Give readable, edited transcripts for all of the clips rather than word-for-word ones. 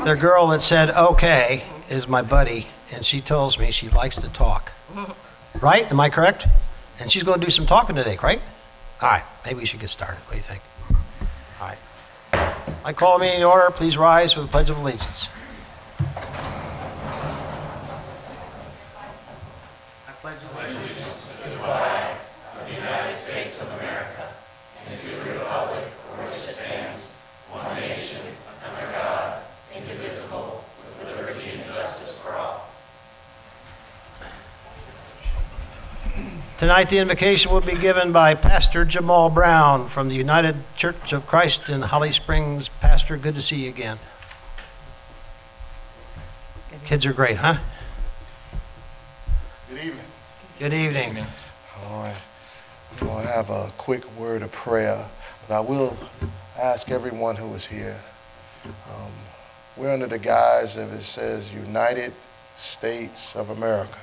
The girl that said okay is my buddy, and she tells me she likes to talk. Right? Am I correct? And she's going to do some talking today, right? All right, maybe we should get started. What do you think? All right. I call the meeting to order. Please rise for the Pledge of Allegiance. I pledge allegiance to the flag of the United States of America and to the republic for which it stands, one nation, under God, indivisible, with liberty and justice for all. Tonight the invocation will be given by Pastor Jamal Brown from the United Church of Christ in Holly Springs. Pastor, good to see you again. Kids are great, huh? Good evening. Good evening. All right. I'm going to have a quick word of prayer, but I will ask everyone who is here. We're under the guise of it says United States of America,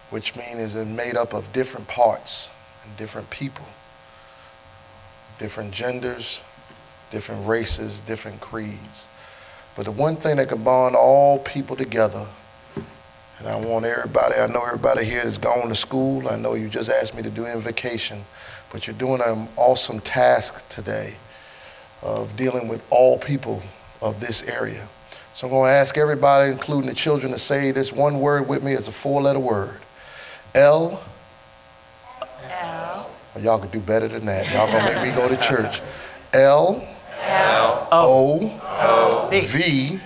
which means it's made up of different parts and different people, different genders, different races, different creeds. But the one thing that can bond all people together, and I want everybody, I know everybody here is going to school. I know you just asked me to do invocation, but you're doing an awesome task today of dealing with all people of this area. So I'm going to ask everybody, including the children, to say this one word with me. It's a four-letter word. L. L. Well, y'all could do better than that. Y'all gonna make me go to church. L. L. O. V.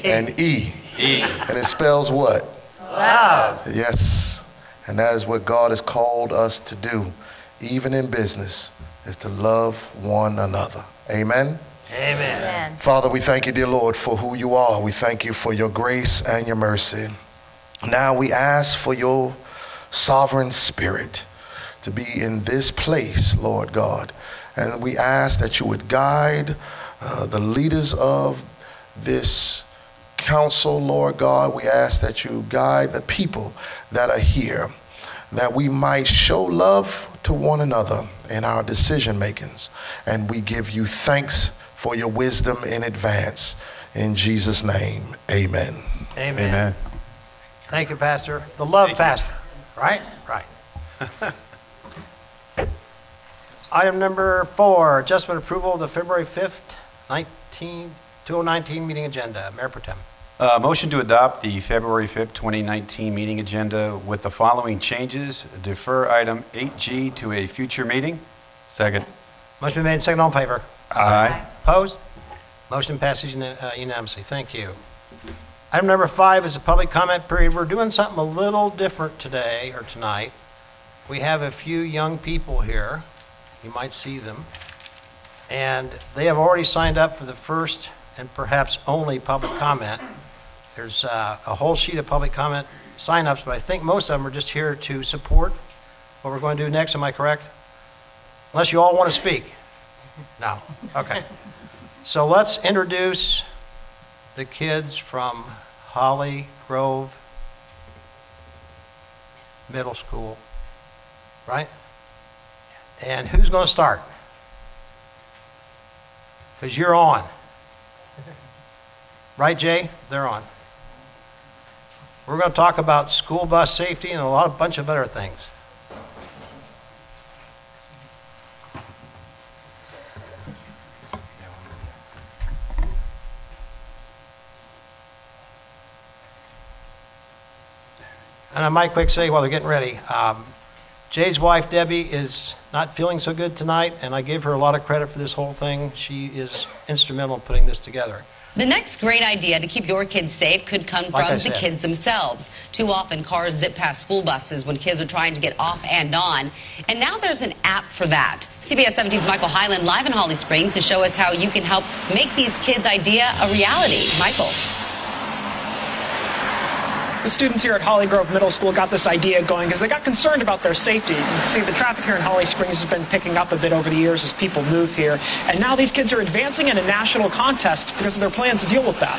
And E. And it spells what? Love. Yes. And that is what God has called us to do, even in business, is to love one another. Amen. Amen. Father, we thank you, dear Lord, for who you are. We thank you for your grace and your mercy. Now we ask for your sovereign spirit to be in this place, Lord God. And we ask that you would guide the leaders of this council, Lord God. We ask that you guide the people that are here, that we might show love to one another in our decision makings. And we give you thanks for your wisdom in advance. In Jesus' name, amen. Amen. Amen. Thank you, Pastor. The love pastor, right? Right. Item number 4, adjustment approval of the February 5th, 2019 meeting agenda. Mayor Pro Tem. Motion to adopt the February 5th, 2019 meeting agenda with the following changes. Defer item 8G to a future meeting. Second. Motion been made, second, all in favor. Aye. Opposed? Motion passes unanimously. Thank you. Item number 5 is a public comment period. We're doing something a little different today or tonight. We have a few young people here. You might see them. And they have already signed up for the first and perhaps only public comment. There's a whole sheet of public comment sign-ups, but I think most of them are just here to support what we're going to do next. Am I correct? Unless you all want to speak. No. Okay. So let's introduce the kids from Holly Grove Middle School, right? And who's going to start? Because you're on. Right, Jay? They're on. We're going to talk about school bus safety and a bunch of other things. And I might quick say while they're getting ready, Jay's wife, Debbie, is not feeling so good tonight, and I gave her a lot of credit for this whole thing. She is instrumental in putting this together. The next great idea to keep your kids safe could come from the kids themselves. Too often, cars zip past school buses when kids are trying to get off and on. And now there's an app for that. CBS 17's Michael Hyland live in Holly Springs to show us how you can help make these kids' idea a reality. Michael. The students here at Holly Grove Middle School got this idea going because they got concerned about their safety. You can see the traffic here in Holly Springs has been picking up a bit over the years as people move here. And now these kids are advancing in a national contest because of their plan to deal with that.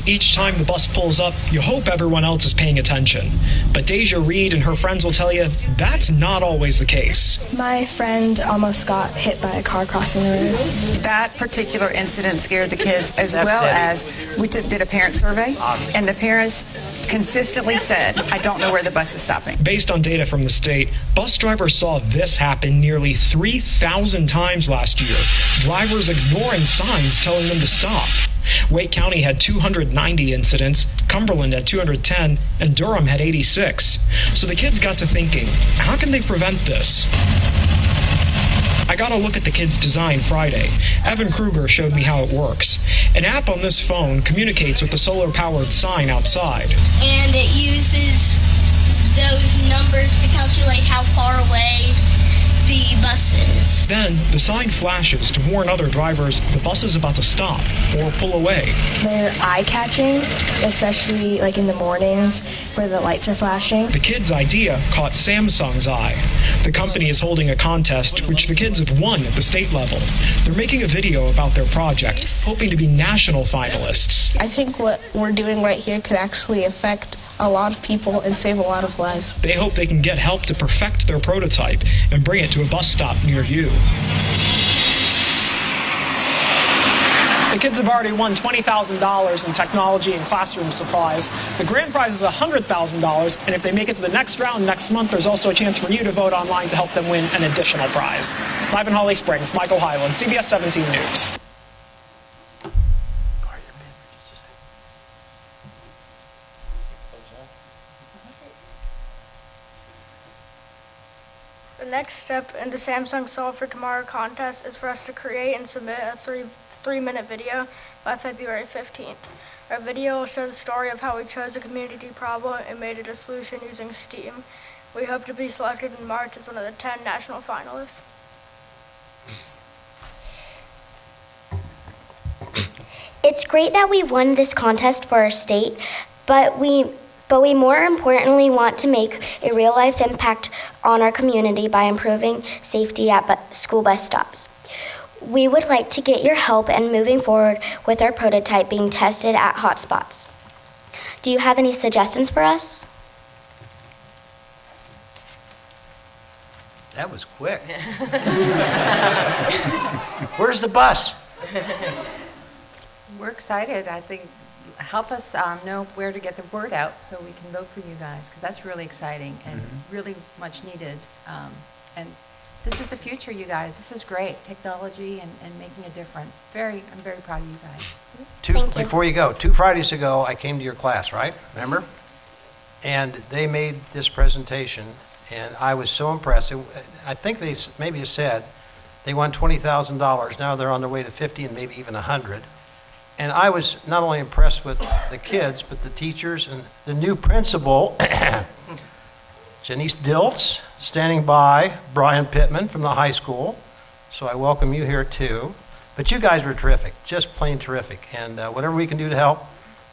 Each time the bus pulls up, you hope everyone else is paying attention. But Deja Reed and her friends will tell you that's not always the case. My friend almost got hit by a car crossing the road. That particular incident scared the kids, as That's well Debbie. as we did a parent survey, and the parents consistently said, I don't know where the bus is stopping. Based on data from the state, bus drivers saw this happen nearly 3,000 times last year. Drivers ignoring signs telling them to stop. Wake County had 290 incidents, Cumberland had 210, and Durham had 86. So the kids got to thinking, how can they prevent this? I got a look at the kids' design Friday. Evan Kruger showed me how it works. An app on this phone communicates with the solar-powered sign outside. And it uses those numbers to calculate how far away the bus is. Then, the sign flashes to warn other drivers the bus is about to stop or pull away. They're eye-catching, especially like in the mornings where the lights are flashing. The kids' idea caught Samsung's eye. The company is holding a contest which the kids have won at the state level. They're making a video about their project, hoping to be national finalists. I think what we're doing right here could actually affect a lot of people and save a lot of lives. They hope they can get help to perfect their prototype and bring it to a bus stop near you. The kids have already won $20,000 in technology and classroom supplies. The grand prize is $100,000, and if they make it to the next round next month, there's also a chance for you to vote online to help them win an additional prize. Live in Holly Springs, Michael Hyland, CBS 17 News. The next step in the Samsung Solve for Tomorrow contest is for us to create and submit a three-minute video by February 15th. Our video will show the story of how we chose a community problem and made it a solution using STEAM. We hope to be selected in March as one of the 10 national finalists. It's great that we won this contest for our state, but we more importantly want to make a real-life impact on our community by improving safety at school bus stops. We would like to get your help in moving forward with our prototype being tested at hotspots. Do you have any suggestions for us? That was quick. Where's the bus? We're excited. I think help us know where to get the word out so we can vote for you guys, because that's really exciting and really much needed. And this is the future, you guys. This is great. Technology and making a difference. I'm very proud of you guys. Before you go, 2 Fridays ago, I came to your class, right? Remember? And they made this presentation, and I was so impressed. I think they maybe said they won $20,000. Now they're on their way to 50 and maybe even 100. And I was not only impressed with the kids, but the teachers and the new principal, Janice Diltz, standing by, Brian Pittman from the high school. So I welcome you here too. But you guys were terrific, just plain terrific. And whatever we can do to help,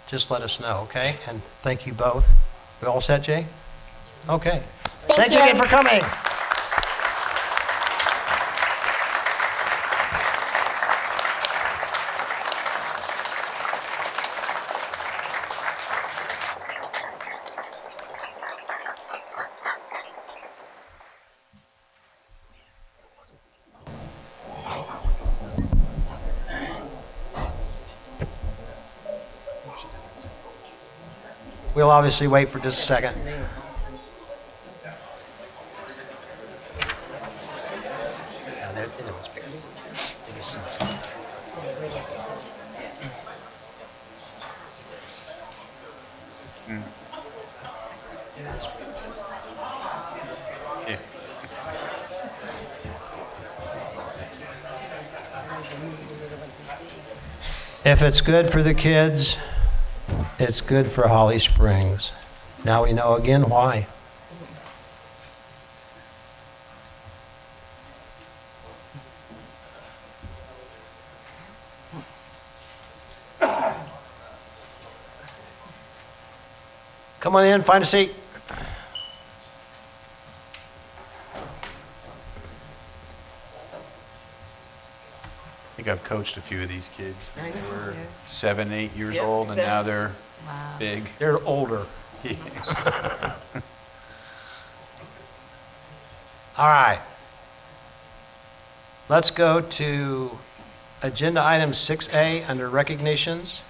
just let us know, okay? And thank you both. We all set, Jay? Okay. Thank you again for coming. We'll obviously wait for just a second. If it's good for the kids, it's good for Holly Springs. Now we know again why. Come on in, find a seat. think I've coached a few of these kids. I know. They were Yeah. 7, 8 years Yep, old, and now exactly. they're Wow. big. They're older. All right. Let's go to agenda item 6A under recognitions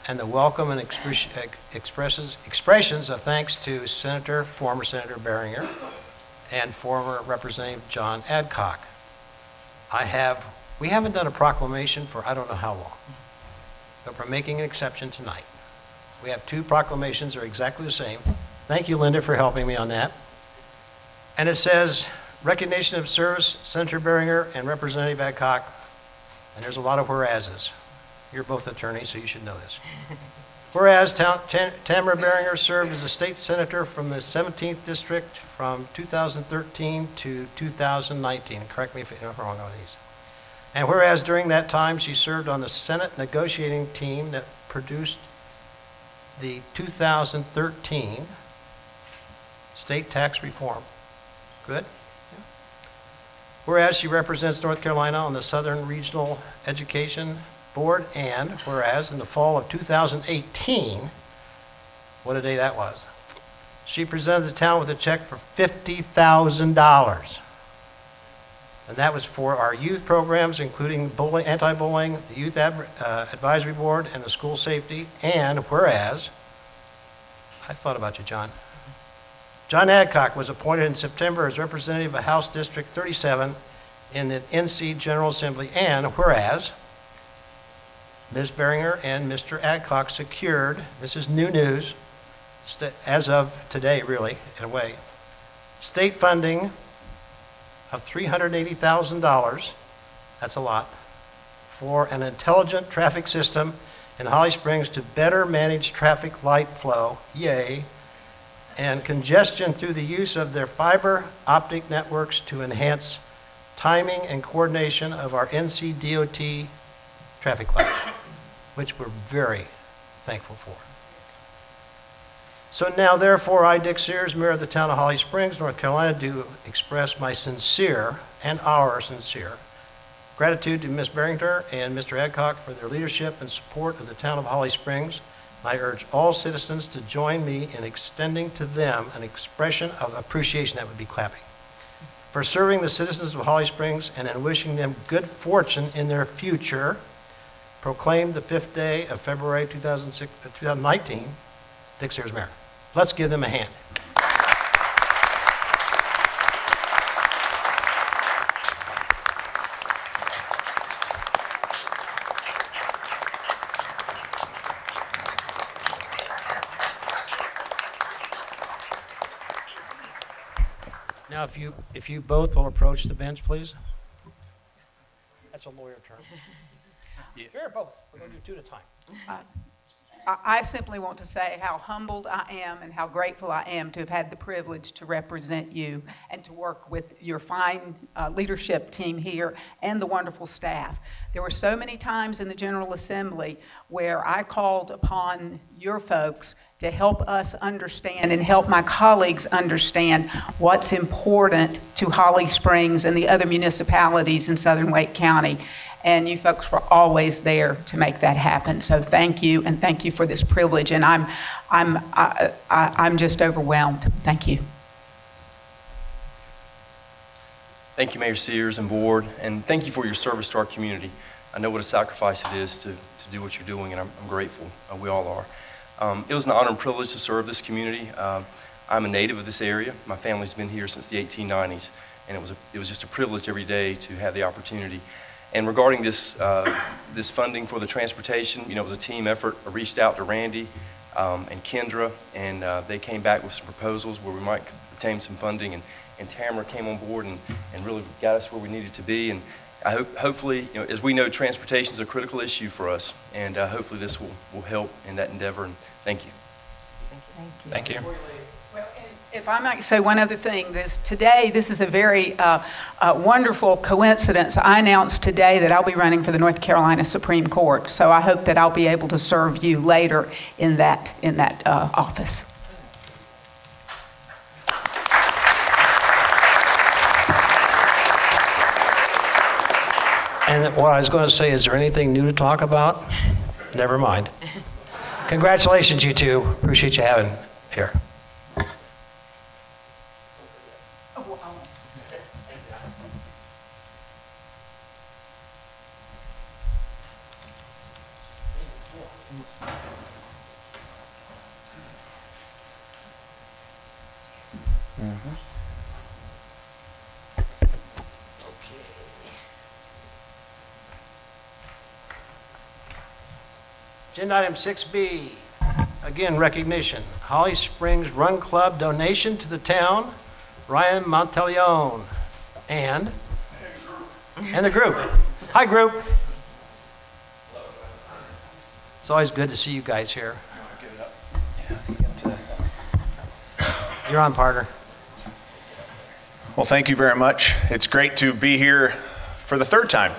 and the welcome and expressions of thanks to former Senator Beringer and former Representative John Adcock. We haven't done a proclamation for I don't know how long, but we're making an exception tonight. We have 2 proclamations that are exactly the same. Thank you, Linda, for helping me on that. And it says, recognition of service, Senator Beringer and Representative Adcock. And there's a lot of whereases. You're both attorneys, so you should know this. Whereas Tamara Beringer served as a state senator from the 17th District from 2013 to 2019. Correct me if I'm wrong on these. And whereas during that time, she served on the Senate negotiating team that produced the 2013 state tax reform. Good? Yeah. Whereas she represents North Carolina on the Southern Regional Education Board, and whereas in the fall of 2018, what a day that was, she presented the town with a check for $50,000. And that was for our youth programs, including anti-bullying, the Youth Advisory Board, and the school safety. And whereas, I thought about you, John. John Adcock was appointed in September as representative of House District 37 in the NC General Assembly. And whereas, Ms. Beringer and Mr. Adcock secured, this is new news, as of today, really, in a way, state funding of $380,000, that's a lot, for an intelligent traffic system in Holly Springs to better manage traffic light flow, yay, and congestion through the use of their fiber optic networks to enhance timing and coordination of our NCDOT traffic lights, which we're very thankful for. So now, therefore, I, Dick Sears, Mayor of the town of Holly Springs, North Carolina, do express my sincere and our sincere gratitude to Ms. Beringer and Mr. Adcock for their leadership and support of the town of Holly Springs. I urge all citizens to join me in extending to them an expression of appreciation, that would be clapping, for serving the citizens of Holly Springs and in wishing them good fortune in their future. Proclaimed the 5th day of February 2019, Dick Sears, Mayor. Let's give them a hand. Now, if you both will approach the bench, please. That's a lawyer term. Yeah. Sure, both. We're going to do 2 at a time. I simply want to say how humbled I am and how grateful I am to have had the privilege to represent you and to work with your fine leadership team here and the wonderful staff. There were so many times in the General Assembly where I called upon your folks to help us understand and help my colleagues understand what's important to Holly Springs and the other municipalities in Southern Wake County. And you folks were always there to make that happen. So thank you, and thank you for this privilege. And I'm just overwhelmed. Thank you. Thank you, Mayor Sears and board, and thank you for your service to our community. I know what a sacrifice it is to do what you're doing, and I'm grateful. We all are. It was an honor and privilege to serve this community. I'm a native of this area. My family's been here since the 1890s, and it was just a privilege every day to have the opportunity. And regarding this funding for the transportation, you know, it was a team effort. I reached out to Randy and Kendra, and they came back with some proposals where we might obtain some funding, and Tamara came on board and really got us where we needed to be. And I hopefully, you know, as we know, transportation is a critical issue for us, and hopefully this will help in that endeavor. And thank you. Thank you. Well, if I might say one other thing, today, this is a very wonderful coincidence. I announced today that I'll be running for the North Carolina Supreme Court, so I hope that I'll be able to serve you later in that office. And And what I was going to say, is there anything new to talk about? Never mind. Congratulations, you two. Appreciate you having here. Agenda item 6B, again, recognition. Holly Springs Run Club donation to the town, Ryan Monteleone, and the group. Hi, group. It's always good to see you guys here. You're on, partner. Well, thank you very much. It's great to be here for the third time.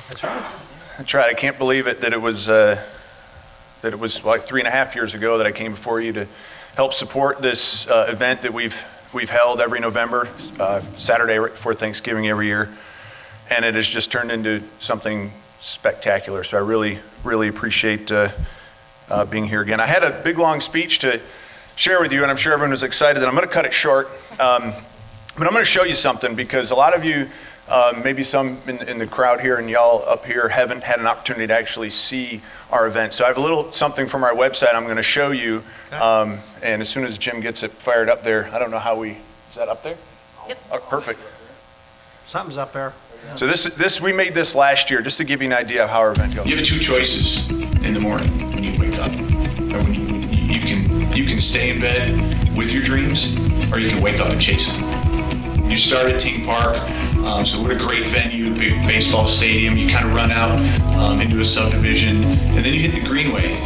That's right. That's right. I can't believe it that it was like 3.5 years ago that I came before you to help support this event that we've held every November, Saturday right before Thanksgiving every year, and it has just turned into something spectacular. So I really, really appreciate being here again. I had a big long speech to share with you, and I'm sure everyone was excited, and I'm going to cut it short. But I'm going to show you something, because a lot of you, maybe some in the crowd here and y'all up here, haven't had an opportunity to actually see our event. So I have a little something from our website I'm going to show you. Okay. And as soon as Jim gets it fired up there, I don't know how is that up there? Yep. Oh, perfect. Something's up there. So we made this last year, just to give you an idea of how our event goes. You have two choices in the morning when you wake up. Or when you can stay in bed with your dreams, or you can wake up and chase them. You start at Ting Park, so what a great venue, big baseball stadium. You kind of run out into a subdivision, and then you hit the Greenway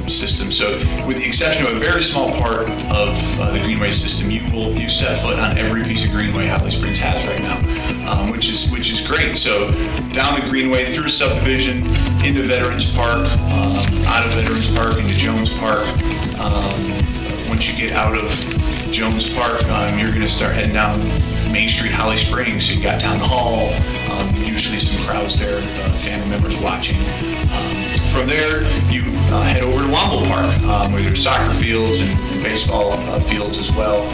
system. So with the exception of a very small part of the Greenway system, you step foot on every piece of Greenway Holly Springs has right now, which is great. So down the Greenway, through a subdivision, into Veterans Park, out of Veterans Park into Jones Park. Once you get out of Jones Park, you're going to start heading down Main Street, Holly Springs. So you got down the hall, usually some crowds there, family members watching. From there, you head over to Womble Park, where there's soccer fields and baseball fields as well.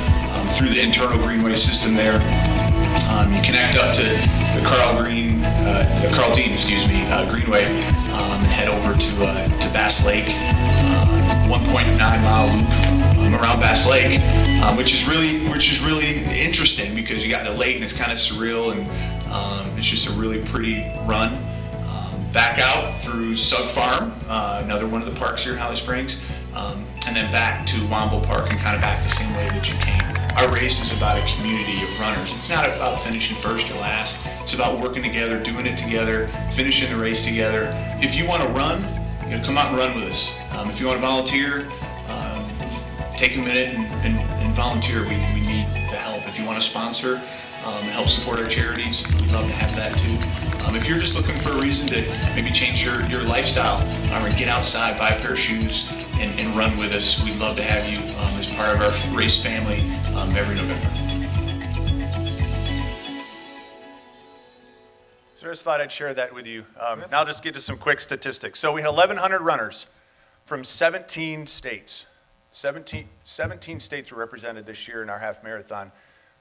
Through the internal Greenway system there, you connect up to the Carl Dean, Greenway, and head over to Bass Lake, 1.9 mile loop around Bass Lake, which is really interesting, because you got the lake and it's kind of surreal, and it's just a really pretty run. Back out through Sug Farm, another one of the parks here in Holly Springs, and then back to Womble Park, and kind of back the same way that you came. Our race is about a community of runners. It's not about finishing first or last. It's about working together, doing it together, finishing the race together. If you want to run, come out and run with us. If you want to volunteer, take a minute and volunteer. We need the help. If you want to sponsor and help support our charities, we'd love to have that too. If you're just looking for a reason to maybe change your lifestyle, or get outside, buy a pair of shoes, and run with us, we'd love to have you as part of our race family every November. So I just thought I'd share that with you. Now I'll just get to some quick statistics. So we had 1,100 runners from 17 states. 17 states were represented this year in our half marathon,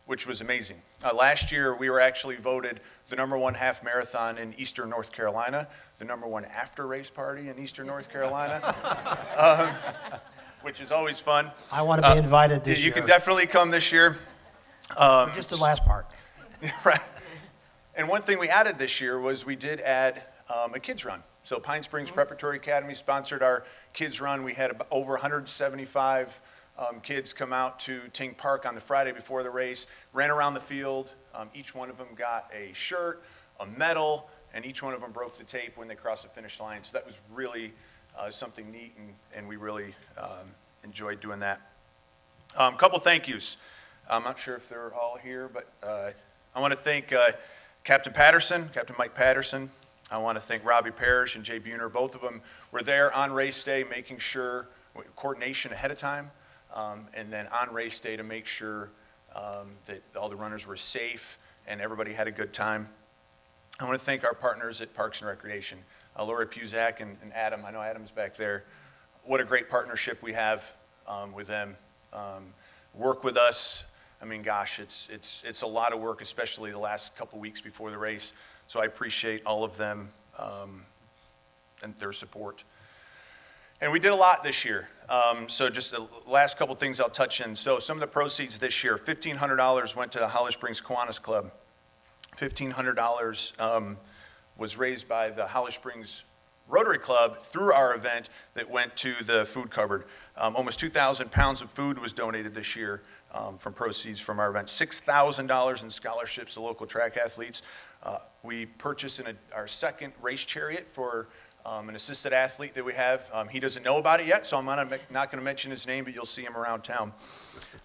which was amazing. Last year, we were actually voted the #1 half marathon in Eastern North Carolina, the #1 after race party in Eastern North Carolina, which is always fun. I want to be invited this year. You can definitely come this year. Just the last part. Right. And one thing we added this year was we did add a kids run. So Pine Springs Preparatory Academy sponsored our kids run. We had over 175 kids come out to Ting Park on the Friday before the race, ran around the field. Each one of them got a shirt, a medal, and each one of them broke the tape when they crossed the finish line. So that was really something neat, and we really enjoyed doing that. A couple thank yous. I'm not sure if they're all here, but I want to thank Captain Mike Patterson. I want to thank Robbie Parrish and Jay Buhner. Both of them were there on race day, making sure coordination ahead of time, and then on race day to make sure that all the runners were safe and everybody had a good time. I want to thank our partners at Parks and Recreation, Lori Puzak and Adam. I know Adam's back there. What a great partnership we have with them. Work with us. I mean, gosh, it's a lot of work, especially the last couple weeks before the race. So I appreciate all of them and their support. And we did a lot this year. So just the last couple things I'll touch in. So some of the proceeds this year, $1,500 went to the Holly Springs Kiwanis Club. $1,500 was raised by the Holly Springs Rotary Club through our event that went to the food cupboard. Almost 2,000 pounds of food was donated this year from proceeds from our event. $6,000 in scholarships to local track athletes. We purchased our second race chariot for an assisted athlete that we have. He doesn't know about it yet, so I'm not going to mention his name, but you'll see him around town.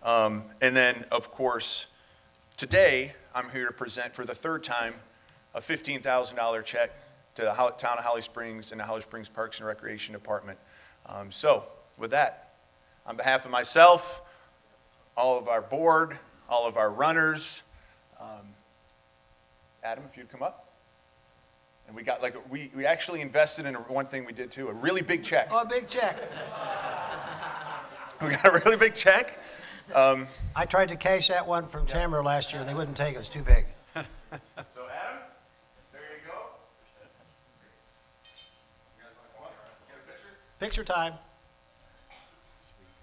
And then, of course, today I'm here to present for the third time a $15,000 check to the town of Holly Springs and the Holly Springs Parks and Recreation Department. So with that, on behalf of myself, all of our board, all of our runners, Adam, if you'd come up. And we got we actually invested in one thing we did too, a really big check. Oh, a big check. We got a really big check. I tried to cash that one from Tamara last year. They wouldn't take it. It was too big. So Adam, there you go. You guys want to come up? Get a picture? Picture time.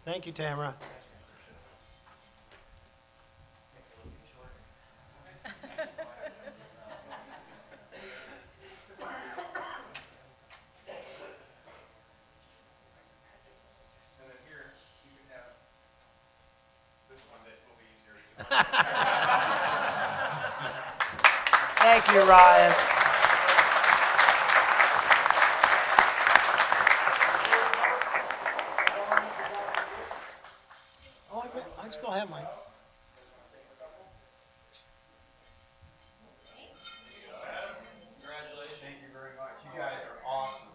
Thank you, Tamara. Thank you, Ryan. Oh, I still have mine. Congratulations. Thank you very much. You guys are awesome.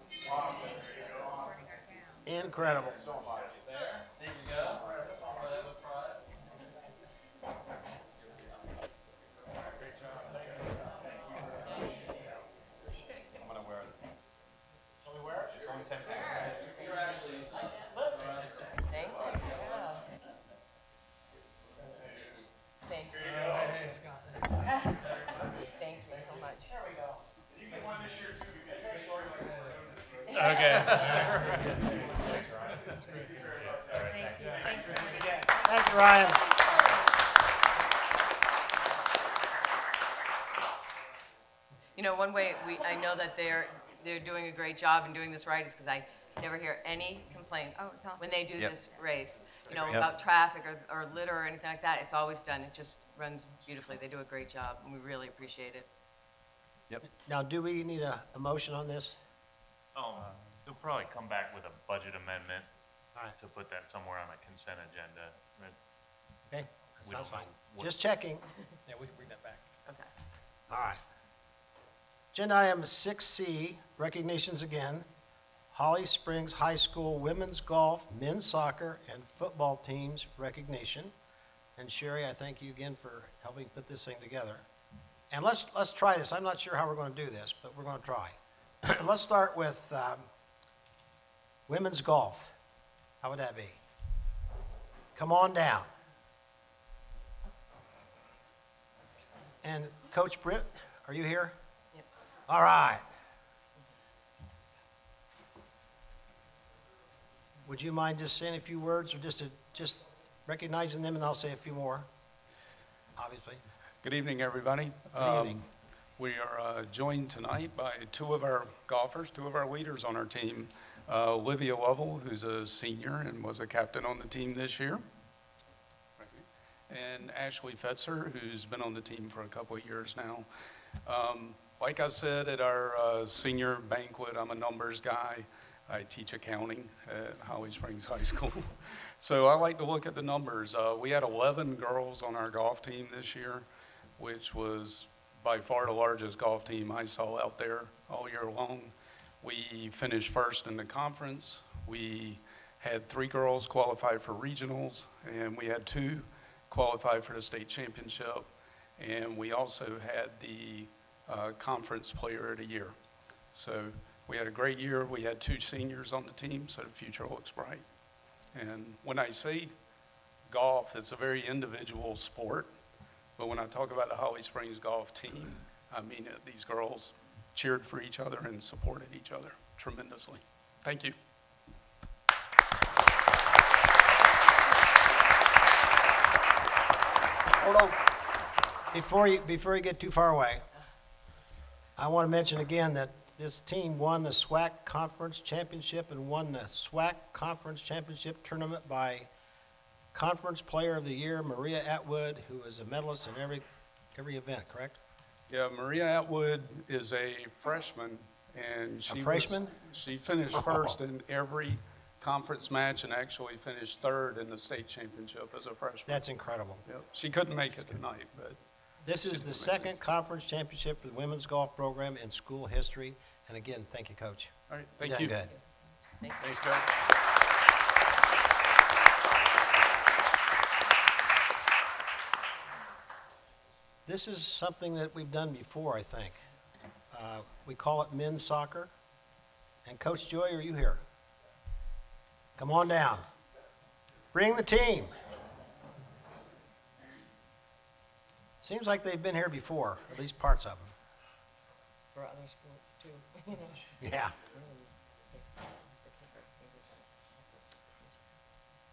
Incredible. So much. There. There you go. Thank you so much. There we go. You get one this year too, because you're sort of like Okay. That's great. Thank you. Thanks for coming. Thank you, Ryan. You know, one way I know that they're doing a great job and doing this right is because I never hear any complaints when they do this race. You know, about traffic or litter or anything like that. It's always done. It just runs beautifully. They do a great job, and we really appreciate it. Yep. Now, do we need a motion on this? They'll probably come back with a budget amendment All right. to put that somewhere on a consent agenda. Okay, We sounds don't fine. know what- Just checking. Yeah, we can bring that back. Okay. All right. Agenda item 6C, recognitions again. Holly Springs High School women's golf, men's soccer, and football teams recognition. And Sherry, I thank you again for helping put this thing together. And let's try this. I'm not sure how we're going to do this, but we're going to try. Let's start with women's golf. How would that be? Come on down. And Coach Britt, are you here? Yep. All right. Would you mind just saying a few words or just recognizing them, and I'll say a few more, obviously. Good evening, everybody. Good evening. We are joined tonight by two of our golfers, two of our leaders on our team. Olivia Lovell, who's a senior and was a captain on the team this year. And Ashley Fetzer, who's been on the team for a couple of years now. Like I said at our senior banquet, I'm a numbers guy. I teach accounting at Holly Springs High School. So I like to look at the numbers. We had 11 girls on our golf team this year, which was by far the largest golf team I saw out there all year long. We finished first in the conference. We had 3 girls qualify for regionals, and we had 2 qualify for the state championship. And we also had the Conference Player of the Year. So we had a great year. We had 2 seniors on the team, so the future looks bright. And when I say golf, it's a very individual sport. But when I talk about the Holly Springs golf team, I mean it. These girls cheered for each other and supported each other tremendously. Thank you. Hold on. Before you get too far away, I want to mention again that this team won the SWAC Conference Championship and won the SWAC Conference Championship tournament by Conference Player of the Year, Maria Atwood, who is a medalist in every event, correct? Yeah, Maria Atwood is a freshman, and she finished first in every conference match and actually finished third in the state championship as a freshman. That's incredible. Yep. She couldn't make it tonight, but this is the second conference championship for the women's golf program in school history. And again, thank you, Coach. All right, thank you. Good. Thanks, Doug. This is something that we've done before, I think. We call it men's soccer. And Coach Joy, are you here? Come on down. Bring the team. Seems like they've been here before, at least parts of them. For other sports too. Yeah.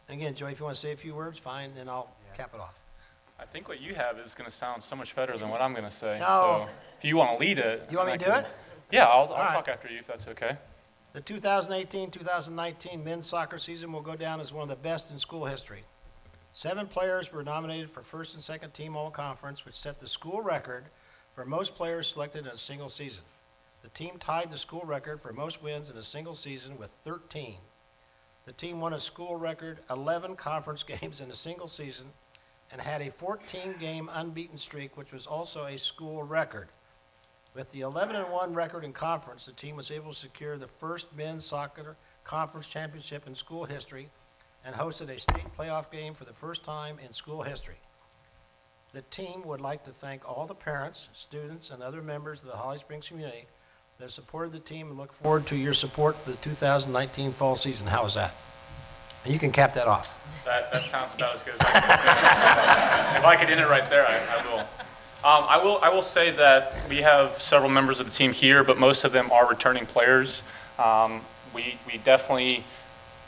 Again, Joy, if you want to say a few words, fine, then I'll cap it off. I think what you have is going to sound so much better than what I'm going to say. No. So if you want to lead it. You want me to do it? Yeah, I'll right. talk after you if that's okay. The 2018-2019 men's soccer season will go down as one of the best in school history. 7 players were nominated for first and second team all-conference, which set the school record for most players selected in a single season. The team tied the school record for most wins in a single season with 13. The team won a school record 11 conference games in a single season and had a 14-game unbeaten streak, which was also a school record. With the 11-1 record in conference, the team was able to secure the first men's soccer conference championship in school history and hosted a state playoff game for the first time in school history. The team would like to thank all the parents, students, and other members of the Holly Springs community that have supported the team and look forward to your support for the 2019 fall season. How is that? And you can cap that off. That sounds about as good as I can. If I could end it right there, I will. I will say that we have several members of the team here, but most of them are returning players. We definitely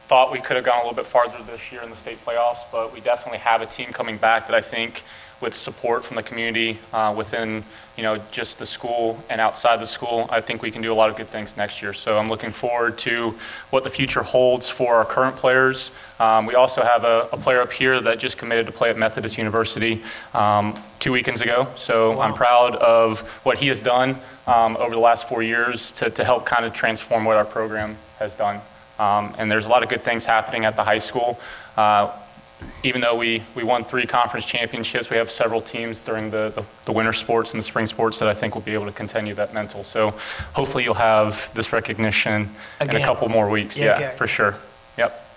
thought we could have gone a little bit farther this year in the state playoffs, but we definitely have a team coming back that I think, with support from the community within, just the school and outside the school, I think we can do a lot of good things next year. So I'm looking forward to what the future holds for our current players. We also have a player up here that just committed to play at Methodist University 2 weekends ago. So wow. I'm proud of what he has done over the last 4 years to help kind of transform what our program has done. And there's a lot of good things happening at the high school. Even though we won 3 conference championships, we have several teams during the winter sports and the spring sports that I think will be able to continue that mental. So hopefully you'll have this recognition in a couple more weeks. Yeah, okay. For sure. Yep.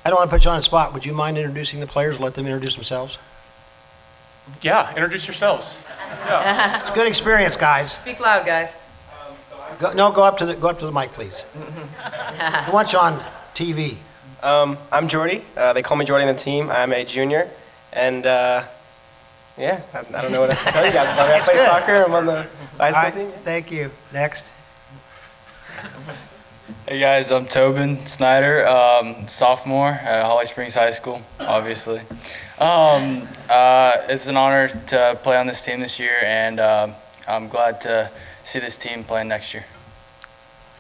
I don't want to put you on the spot. Would you mind introducing the players? Let them introduce themselves. Yeah, introduce yourselves. Yeah. It's a good experience, guys. Speak loud, guys. Go up to the mic, please. I want you on TV. I'm Jordy. They call me Jordy on the team. I'm a junior, and I don't know what else to tell you guys about it. I play soccer. I'm on the high school team. Thank you. Next. Hey guys, I'm Tobin Snyder, sophomore at Holly Springs High School, obviously. It's an honor to play on this team this year, and I'm glad to see this team playing next year.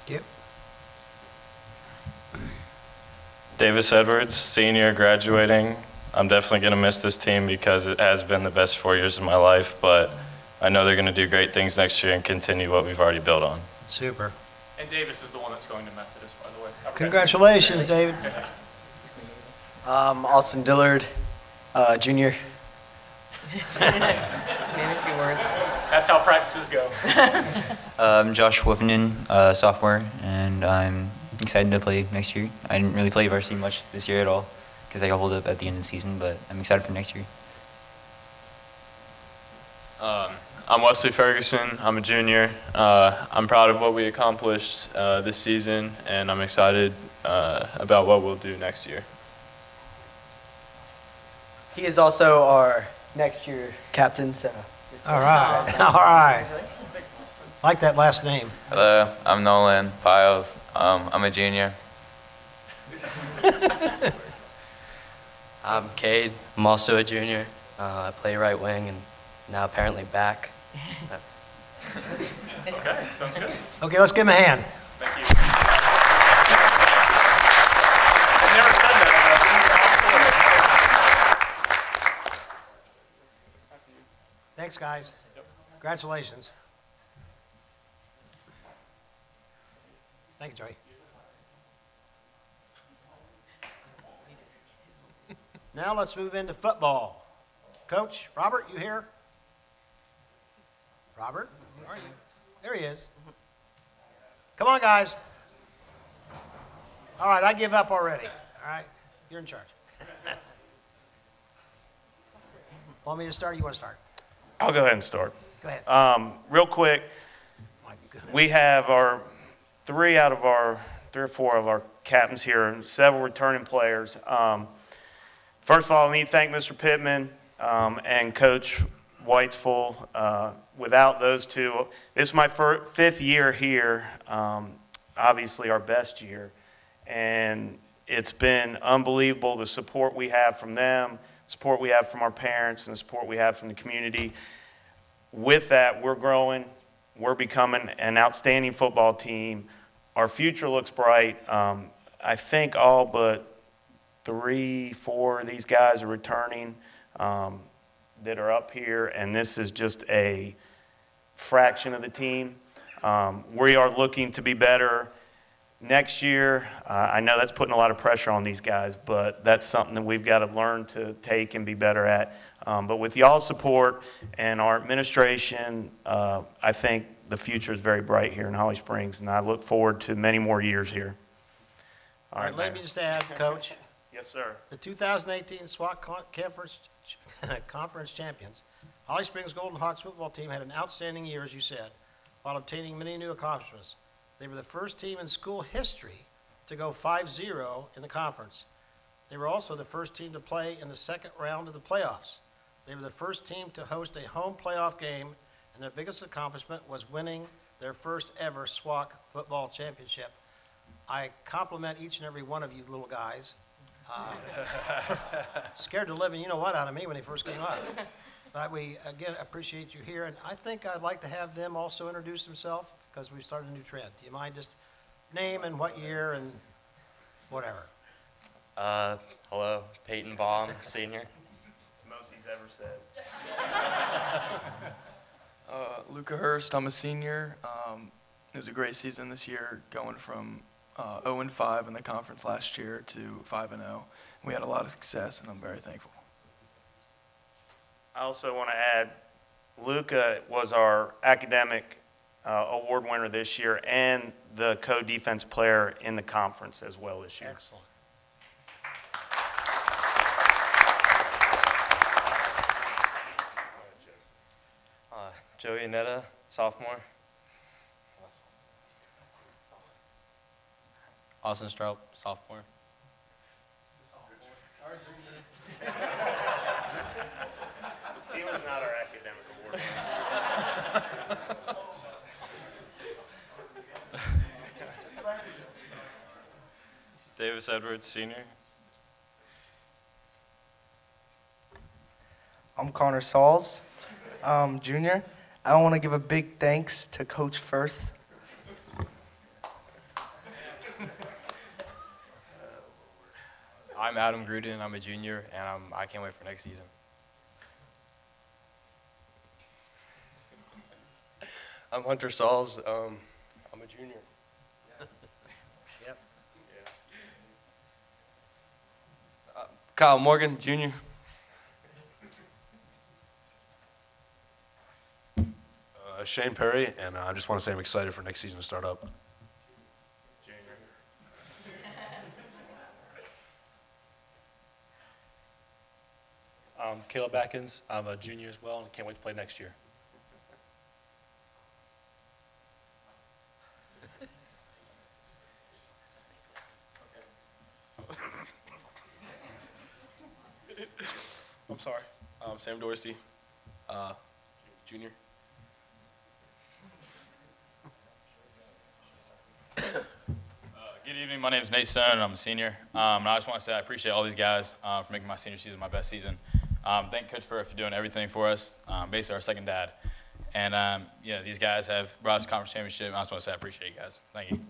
Thank you. Davis Edwards, senior, graduating. I'm definitely going to miss this team because it has been the best 4 years of my life, but I know they're going to do great things next year and continue what we've already built on. Super. And Davis is the one that's going to Methodist, by the way. Okay. Congratulations, David. Austin Dillard, junior. Name a few words. That's how practices go. I'm Josh Wolfenden, sophomore, and I'm excited to play next year. I didn't really play varsity much this year at all because I got hold up at the end of the season, but I'm excited for next year. I'm Wesley Ferguson. I'm a junior. I'm proud of what we accomplished this season, and I'm excited about what we'll do next year. He is also our next year captain, so. All right, all right. Like that last name. Hello, I'm Nolan Files. I'm a junior. I'm Cade. I'm also a junior. I play right wing and now apparently back. Okay, sounds good. Okay, let's give him a hand. Thank you. I never said that. Thanks, guys. Congratulations. Thank you, Joey. Now let's move into football. Coach, Robert, you here? Robert, where are you? There he is. Come on, guys. All right, I give up already. All right, you're in charge. Want me to start or you want to start? I'll go ahead and start. Go ahead. Real quick, we have three or four of our captains here and several returning players. First of all, I need to thank Mr. Pittman and Coach Whitesville. Without those two, this is my fifth year here, obviously our best year. And it's been unbelievable, the support we have from them, the support we have from our parents, and the support we have from the community. With that, we're growing. We're becoming an outstanding football team. Our future looks bright. I think all but 3, 4 of these guys are returning that are up here, and this is just a fraction of the team. We are looking to be better next year. I know that's putting a lot of pressure on these guys, but that's something that we've got to learn to take and be better at. But with y'all's support and our administration, I think the future is very bright here in Holly Springs, and I look forward to many more years here. All right, let me just add, Coach. Yes, sir. The 2018 SWAC Conference champions, Holly Springs Golden Hawks football team had an outstanding year, as you said, while obtaining many new accomplishments. They were the first team in school history to go 5-0 in the conference. They were also the first team to play in the second round of the playoffs. They were the first team to host a home playoff game, and their biggest accomplishment was winning their first ever SWAC football championship. I compliment each and every one of you little guys. Scared the living you-know-what out of me when they first came up. But we, again, appreciate you here, and I think I'd like to have them also introduce themselves because we started a new trend. Do you mind just name and what year and whatever? Hello, Peyton Baum, senior. It's the most he's ever said. Luca Hurst, I'm a senior. It was a great season this year, going from 0-5 in the conference last year to 5-0. We had a lot of success, and I'm very thankful. I also want to add, Luca was our academic award winner this year and the co-defense player in the conference as well this year. Excellent. Joey Netta, sophomore. Austin Stroup, sophomore. He was not our academic award. Davis Edwards, senior. I'm Connor Sauls, junior. I want to give a big thanks to Coach Firth. I'm Adam Gruden. I'm a junior, and I can't wait for next season. I'm Hunter Sauls. I'm a junior. Yep. Kyle Morgan, junior. Shane Perry, and I just want to say I'm excited for next season to start up. Caleb Atkins. I'm a junior as well, and can't wait to play next year. sorry. Sam Dorsey, junior. Good evening. My name is Nate Stone, and I'm a senior. And I just want to say I appreciate all these guys for making my senior season my best season. Thank Coach Furr for doing everything for us, basically our second dad. And yeah, these guys have brought us a conference championship, and I just want to say I appreciate you guys. Thank you.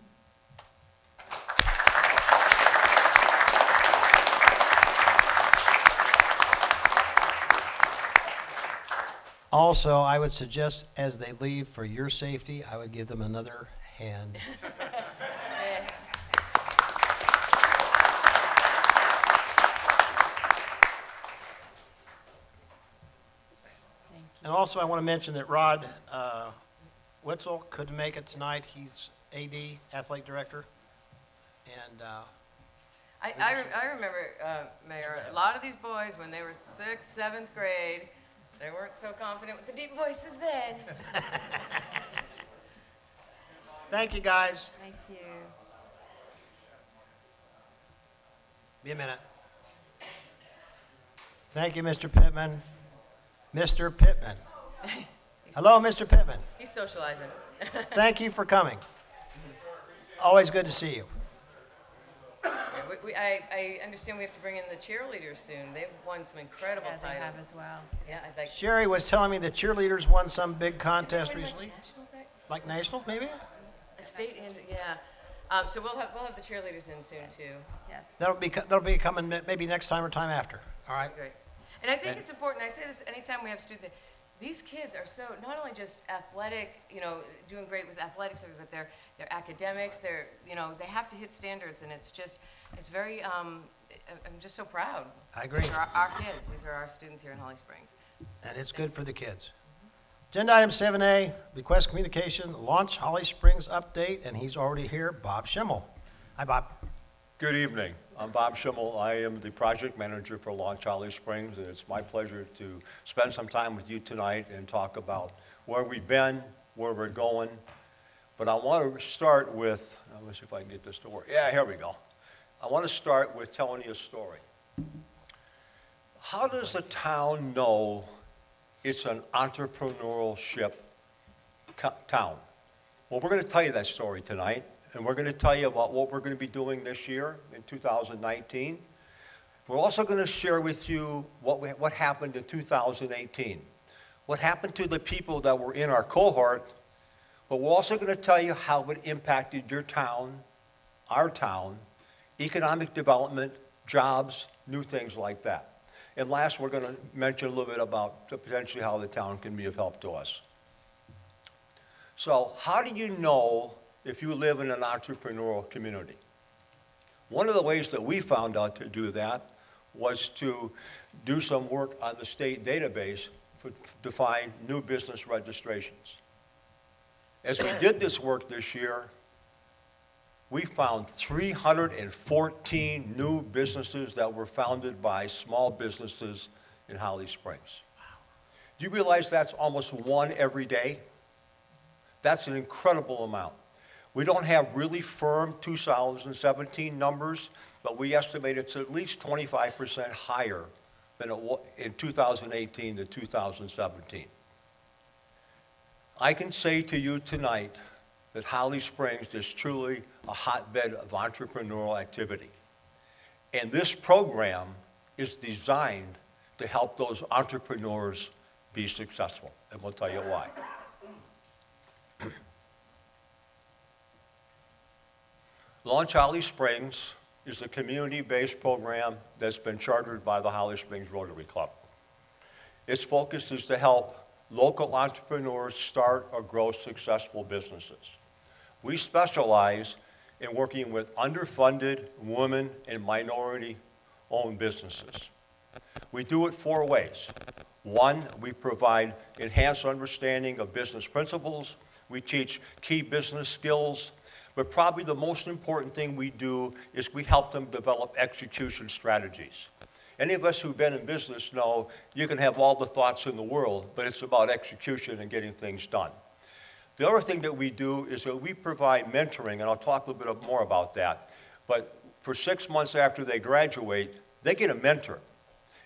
Also, I would suggest as they leave, for your safety, I would give them another hand. And also, I want to mention that Rod Witzel couldn't make it tonight. He's AD, athletic director. And I remember, Mayor, a lot of these boys, when they were 6th, 7th grade, they weren't so confident with the deep voices then. thank you, guys. Thank you. Be a minute. Thank you, Mr. Pittman. Mr. Pittman. Hello, Mr. Pittman. He's socializing. Thank you for coming. Always good to see you. I understand we have to bring in the cheerleaders soon. They've won some incredible titles. They have as well. Yeah, I'd like. Sherry was telling me the cheerleaders won some big contest recently. Like national, maybe? A state and, yeah. So we'll have the cheerleaders in soon too. Yes. That'll be coming maybe next time or time after. All right? Great. And I think it's important, I say this anytime we have students, these kids are so, not only just athletic, you know, doing great with athletics, but their academics, you know, they have to hit standards, and it's very, I'm just so proud. I agree. These are our kids. These are our students here in Holly Springs. And it's good for the kids. Agenda item 7A, request communication, launch Holly Springs update, and he's already here, Bob Schimmel. Hi, Bob. Good evening. I'm Bob Schimmel. I am the project manager for Launch Holly Springs, and it's my pleasure to spend some time with you tonight and talk about where we've been, where we're going. But I want to start with, let's see if I can get this to work. Yeah, here we go. I want to start with telling you a story. How does the town know it's an entrepreneurship town? Well, we're going to tell you that story tonight. And we're going to tell you about what we're going to be doing this year in 2019. We're also going to share with you what happened in 2018, what happened to the people that were in our cohort, but we're also going to tell you how it impacted your town, our town, economic development, jobs, new things like that. And last, we're going to mention a little bit about potentially how the town can be of help to us. So how do you know if you live in an entrepreneurial community? One of the ways that we found out to do that was to do some work on the state database to find new business registrations. As we did this work this year, we found 314 new businesses that were founded by small businesses in Holly Springs. Do you realize that's almost one every day? That's an incredible amount. We don't have really firm 2017 numbers, but we estimate it's at least 25% higher than it was in 2018 to 2017. I can say to you tonight that Holly Springs is truly a hotbed of entrepreneurial activity. And this program is designed to help those entrepreneurs be successful, and we'll tell you why. Launch Holly Springs is a community-based program that's been chartered by the Holly Springs Rotary Club. Its focus is to help local entrepreneurs start or grow successful businesses. We specialize in working with underfunded women and minority-owned businesses. We do it 4 ways. 1, we provide enhanced understanding of business principles. We teach key business skills. But probably the most important thing we do is we help them develop execution strategies. Any of us who've been in business know you can have all the thoughts in the world, but it's about execution and getting things done. The other thing that we do is that we provide mentoring, and I'll talk a little bit more about that. But for 6 months after they graduate, they get a mentor,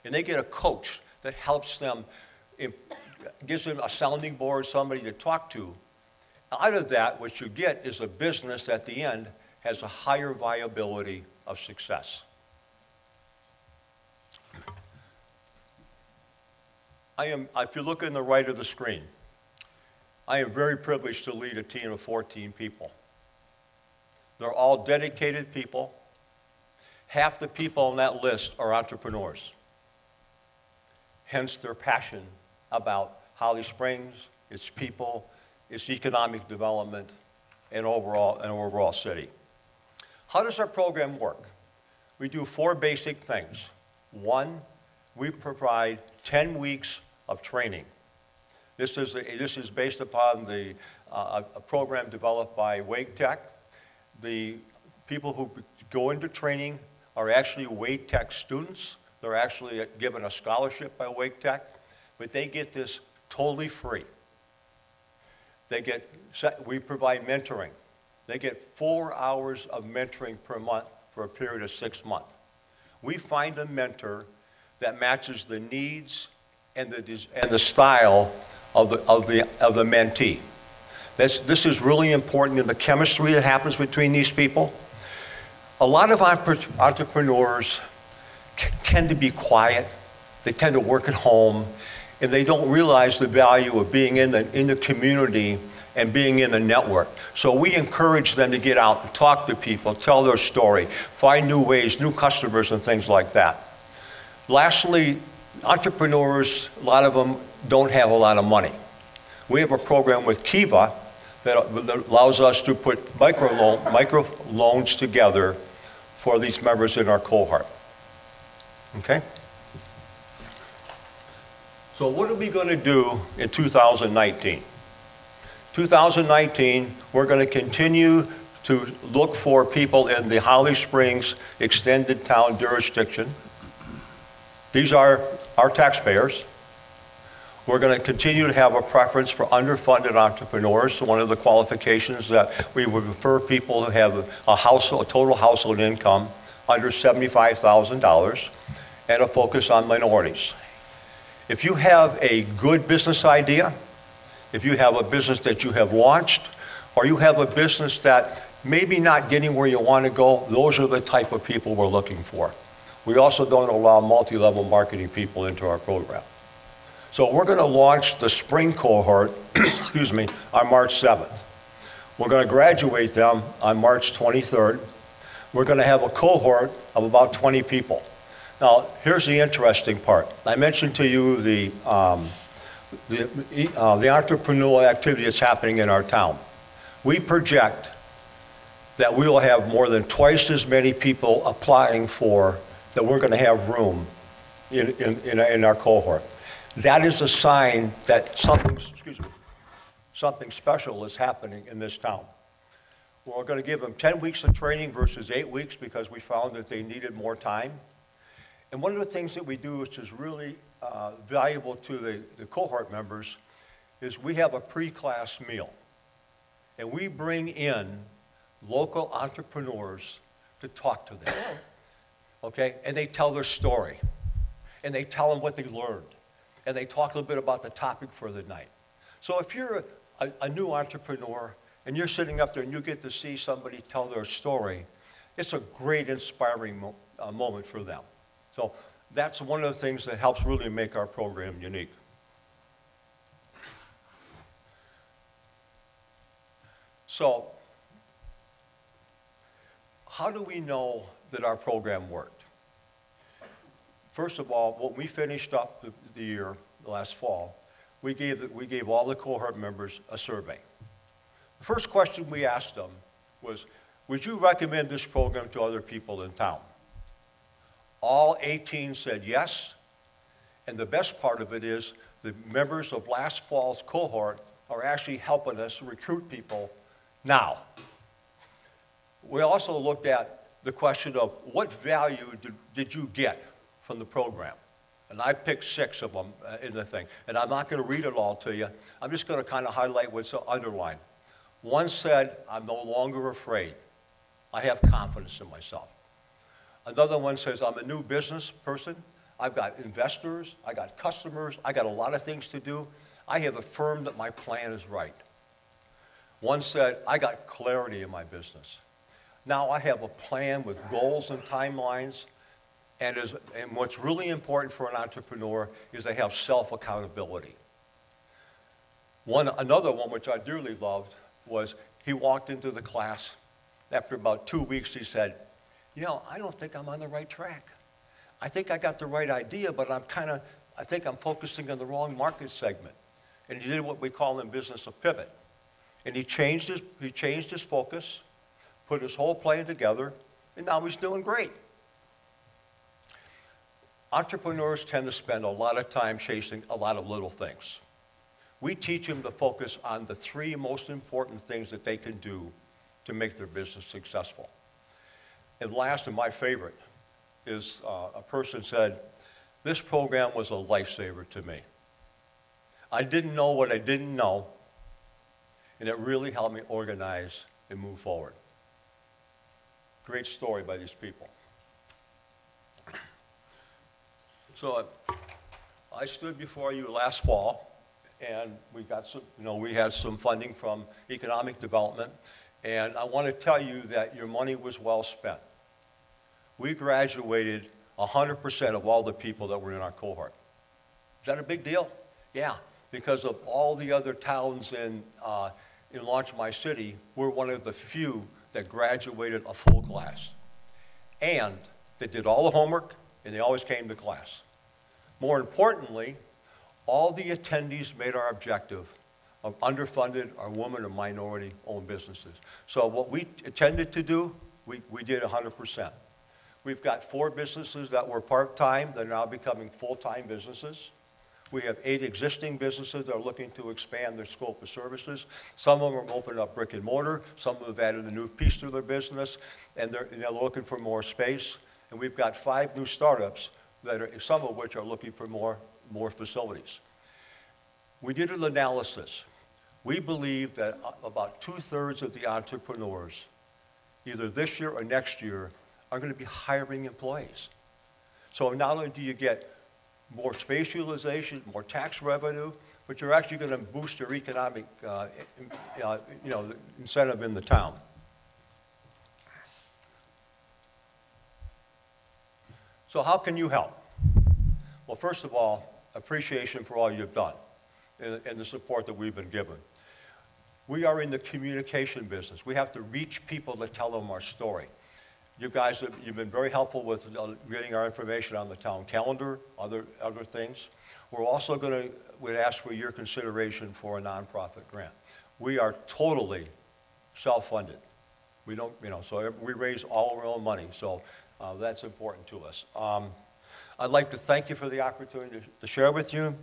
and they get a coach that helps them, gives them a sounding board, somebody to talk to. Out of that, what you get is a business at the end has a higher viability of success. If you look in the right of the screen, I am very privileged to lead a team of 14 people. They're all dedicated people. Half the people on that list are entrepreneurs. Hence their passion about Holly Springs, its people, its economic development, and overall city. How does our program work? We do 4 basic things. 1, we provide 10 weeks of training. This is based upon a program developed by Wake Tech. The people who go into training are actually Wake Tech students. They're actually given a scholarship by Wake Tech, but they get this totally free. We provide mentoring. They get 4 hours of mentoring per month for a period of 6 months. We find a mentor that matches the needs and the style of the mentee. This is really important in the chemistry that happens between these people. A lot of entrepreneurs tend to be quiet. They tend to work at home, and they don't realize the value of being in the community and being in the network. So we encourage them to get out and talk to people, tell their story, find new ways, new customers, and things like that. Lastly, entrepreneurs, a lot of them don't have a lot of money. We have a program with Kiva that allows us to put micro loans together for these members in our cohort. Okay? So what are we going to do in 2019? 2019, we're going to continue to look for people in the Holly Springs extended town jurisdiction. These are our taxpayers. We're going to continue to have a preference for underfunded entrepreneurs. So one of the qualifications that we would refer people who have a total household income under $75,000 and a focus on minorities. If you have a good business idea, if you have a business that you have launched, or you have a business that maybe not getting where you want to go, those are the type of people we're looking for. We also don't allow multi-level marketing people into our program. So we're going to launch the spring cohort, excuse me, on March 7th. We're going to graduate them on March 23rd. We're going to have a cohort of about 20 people. Now, here's the interesting part. I mentioned to you the entrepreneurial activity that's happening in our town. We project that we will have more than twice as many people applying for that we're going to have room in our cohort. That is a sign that something special is happening in this town. We're going to give them 10 weeks of training versus 8 weeks because we found that they needed more time. And one of the things that we do, which is really valuable to the cohort members, is we have a pre-class meal. And we bring in local entrepreneurs to talk to them. Okay? And they tell their story. And they tell them what they learned. And they talk a little bit about the topic for the night. So if you're a new entrepreneur and you're sitting up there and you get to see somebody tell their story, it's a great inspiring moment for them. So that's one of the things that helps really make our program unique. So how do we know that our program worked? First of all, when we finished up the year, last fall, we gave all the cohort members a survey. The first question we asked them was, would you recommend this program to other people in town? All 18 said yes, and the best part of it is the members of last fall's cohort are actually helping us recruit people now. We also looked at the question of what value did you get from the program? And I picked 6 of them in the thing. And I'm not going to read it all to you. I'm just going to kind of highlight what's underlined. One said, I'm no longer afraid. I have confidence in myself. Another one says, I'm a new business person. I've got investors, I got customers, I got a lot of things to do. I have affirmed that my plan is right. One said, I got clarity in my business. Now I have a plan with goals and timelines, and what's really important for an entrepreneur is they have self-accountability. Another one which I dearly loved was he walked into the class. After about 2 weeks, he said, I don't think I'm on the right track. I think I got the right idea, but I think I'm focusing on the wrong market segment. And he did what we call in business a pivot. And he changed his focus, put his whole plan together, and now he's doing great. Entrepreneurs tend to spend a lot of time chasing a lot of little things. We teach them to focus on the 3 most important things that they can do to make their business successful. And last, and my favorite, is a person said, this program was a lifesaver to me. I didn't know what I didn't know, and it really helped me organize and move forward. Great story by these people. So I stood before you last fall, and we had some funding from economic development, and I want to tell you that your money was well spent. We graduated 100% of all the people that were in our cohort. Is that a big deal? Yeah, because of all the other towns in Launch My City, we're one of the few that graduated a full class. And they did all the homework, and they always came to class. More importantly, all the attendees made our objective of underfunded or women or minority-owned businesses. So what we intended to do, we did 100%. We've got 4 businesses that were part-time that are now becoming full-time businesses. We have 8 existing businesses that are looking to expand their scope of services. Some of them are opening up brick and mortar. Some of them have added a new piece to their business, and they're looking for more space. And we've got 5 new startups some of which are looking for more facilities. We did an analysis. We believe that about 2/3 of the entrepreneurs, either this year or next year, are going to be hiring employees. So not only do you get more space utilization, more tax revenue, but you're actually going to boost your economic incentive in the town. So how can you help? Well, first of all, appreciation for all you've done and the support that we've been given. We are in the communication business. We have to reach people to tell them our story. You guys, you've been very helpful with getting our information on the town calendar, other things. We're also we'd ask for your consideration for a nonprofit grant. We are totally self-funded. We don't, so we raise all our own money, so that's important to us. I'd like to thank you for the opportunity to share with you.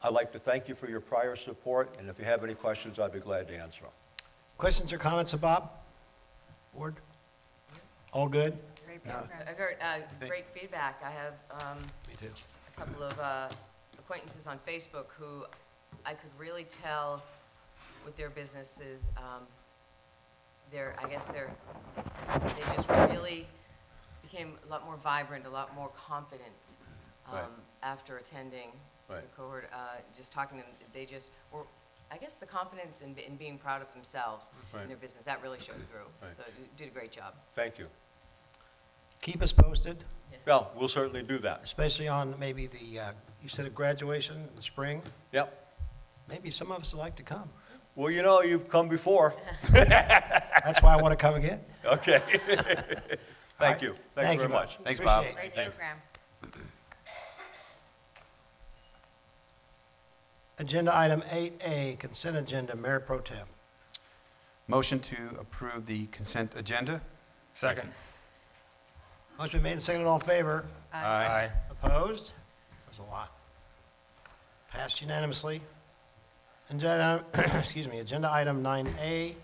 I'd like to thank you for your prior support, and if you have any questions, I'd be glad to answer them. Questions or comments of Bob? Board? All good? Great program. I've heard great feedback. I have Me too. a couple of acquaintances on Facebook who I could really tell with their businesses, they just really became a lot more vibrant, a lot more confident after attending the cohort. Just talking to them, they just were, I guess the confidence in being proud of themselves in their business, that really showed through. So you did a great job. Thank you. Keep us posted. Well, we'll certainly do that. Especially on maybe the, you said a graduation in the spring? Yep. Maybe some of us would like to come. Well, you've come before. That's why I want to come again. Okay. Thank you. Thank you very much. Thanks, Bob. Great program. Agenda item 8A, consent agenda, Mayor Pro Tem. Motion to approve the consent agenda? Second. Motion been made and seconded, all in favor? Aye. Opposed? There's a lot. Passed unanimously. Agenda, agenda item 9A,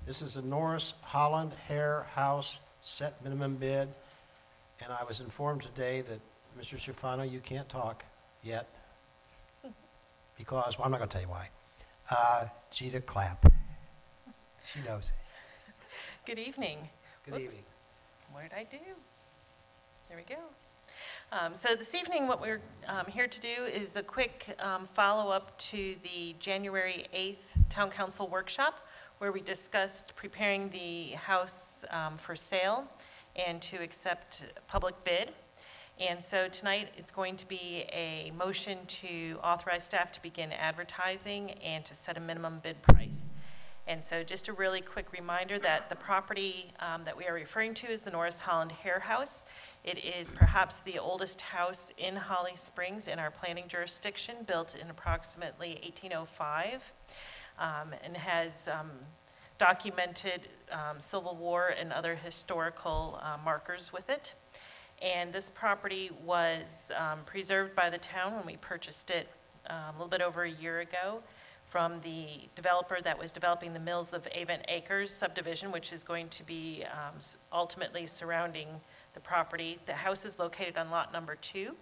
this is the Norris Holland Hair House set minimum bid. And I was informed today that, Mr. Schifano, you can't talk yet. Because, well, I'm not going to tell you why. Gita clap. She knows. Good evening. Good evening. What did I do? There we go. So this evening, what we're here to do is a quick follow-up to the January 8th Town Council workshop, where we discussed preparing the house for sale and to accept public bid. And so tonight, it's going to be a motion to authorize staff to begin advertising and to set a minimum bid price. And so just a really quick reminder that the property that we are referring to is the Norris Holland Hair House. It is perhaps the oldest house in Holly Springs in our planning jurisdiction, built in approximately 1805, and has documented Civil War and other historical markers with it. And this property was preserved by the town when we purchased it a little bit over a year ago from the developer that was developing the Mills of Avon Acres subdivision, which is going to be ultimately surrounding the property. The house is located on lot number 2.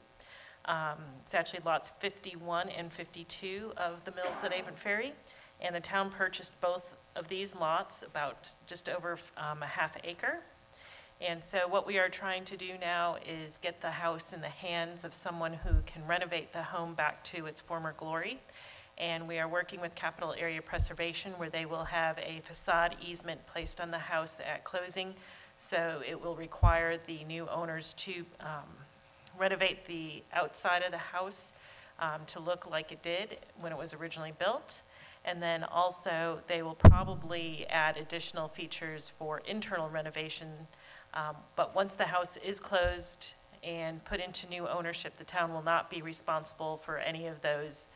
It's actually lots 51 and 52 of the Mills at Avon Ferry, and the town purchased both of these lots, about just over a half acre. And so what we are trying to do now is get the house in the hands of someone who can renovate the home back to its former glory. And we are working with Capital Area Preservation, where they will have a facade easement placed on the house at closing. So it will require the new owners to renovate the outside of the house to look like it did when it was originally built. And then also they will probably add additional features for internal renovation. But once the house is closed and put into new ownership, the town will not be responsible for any of those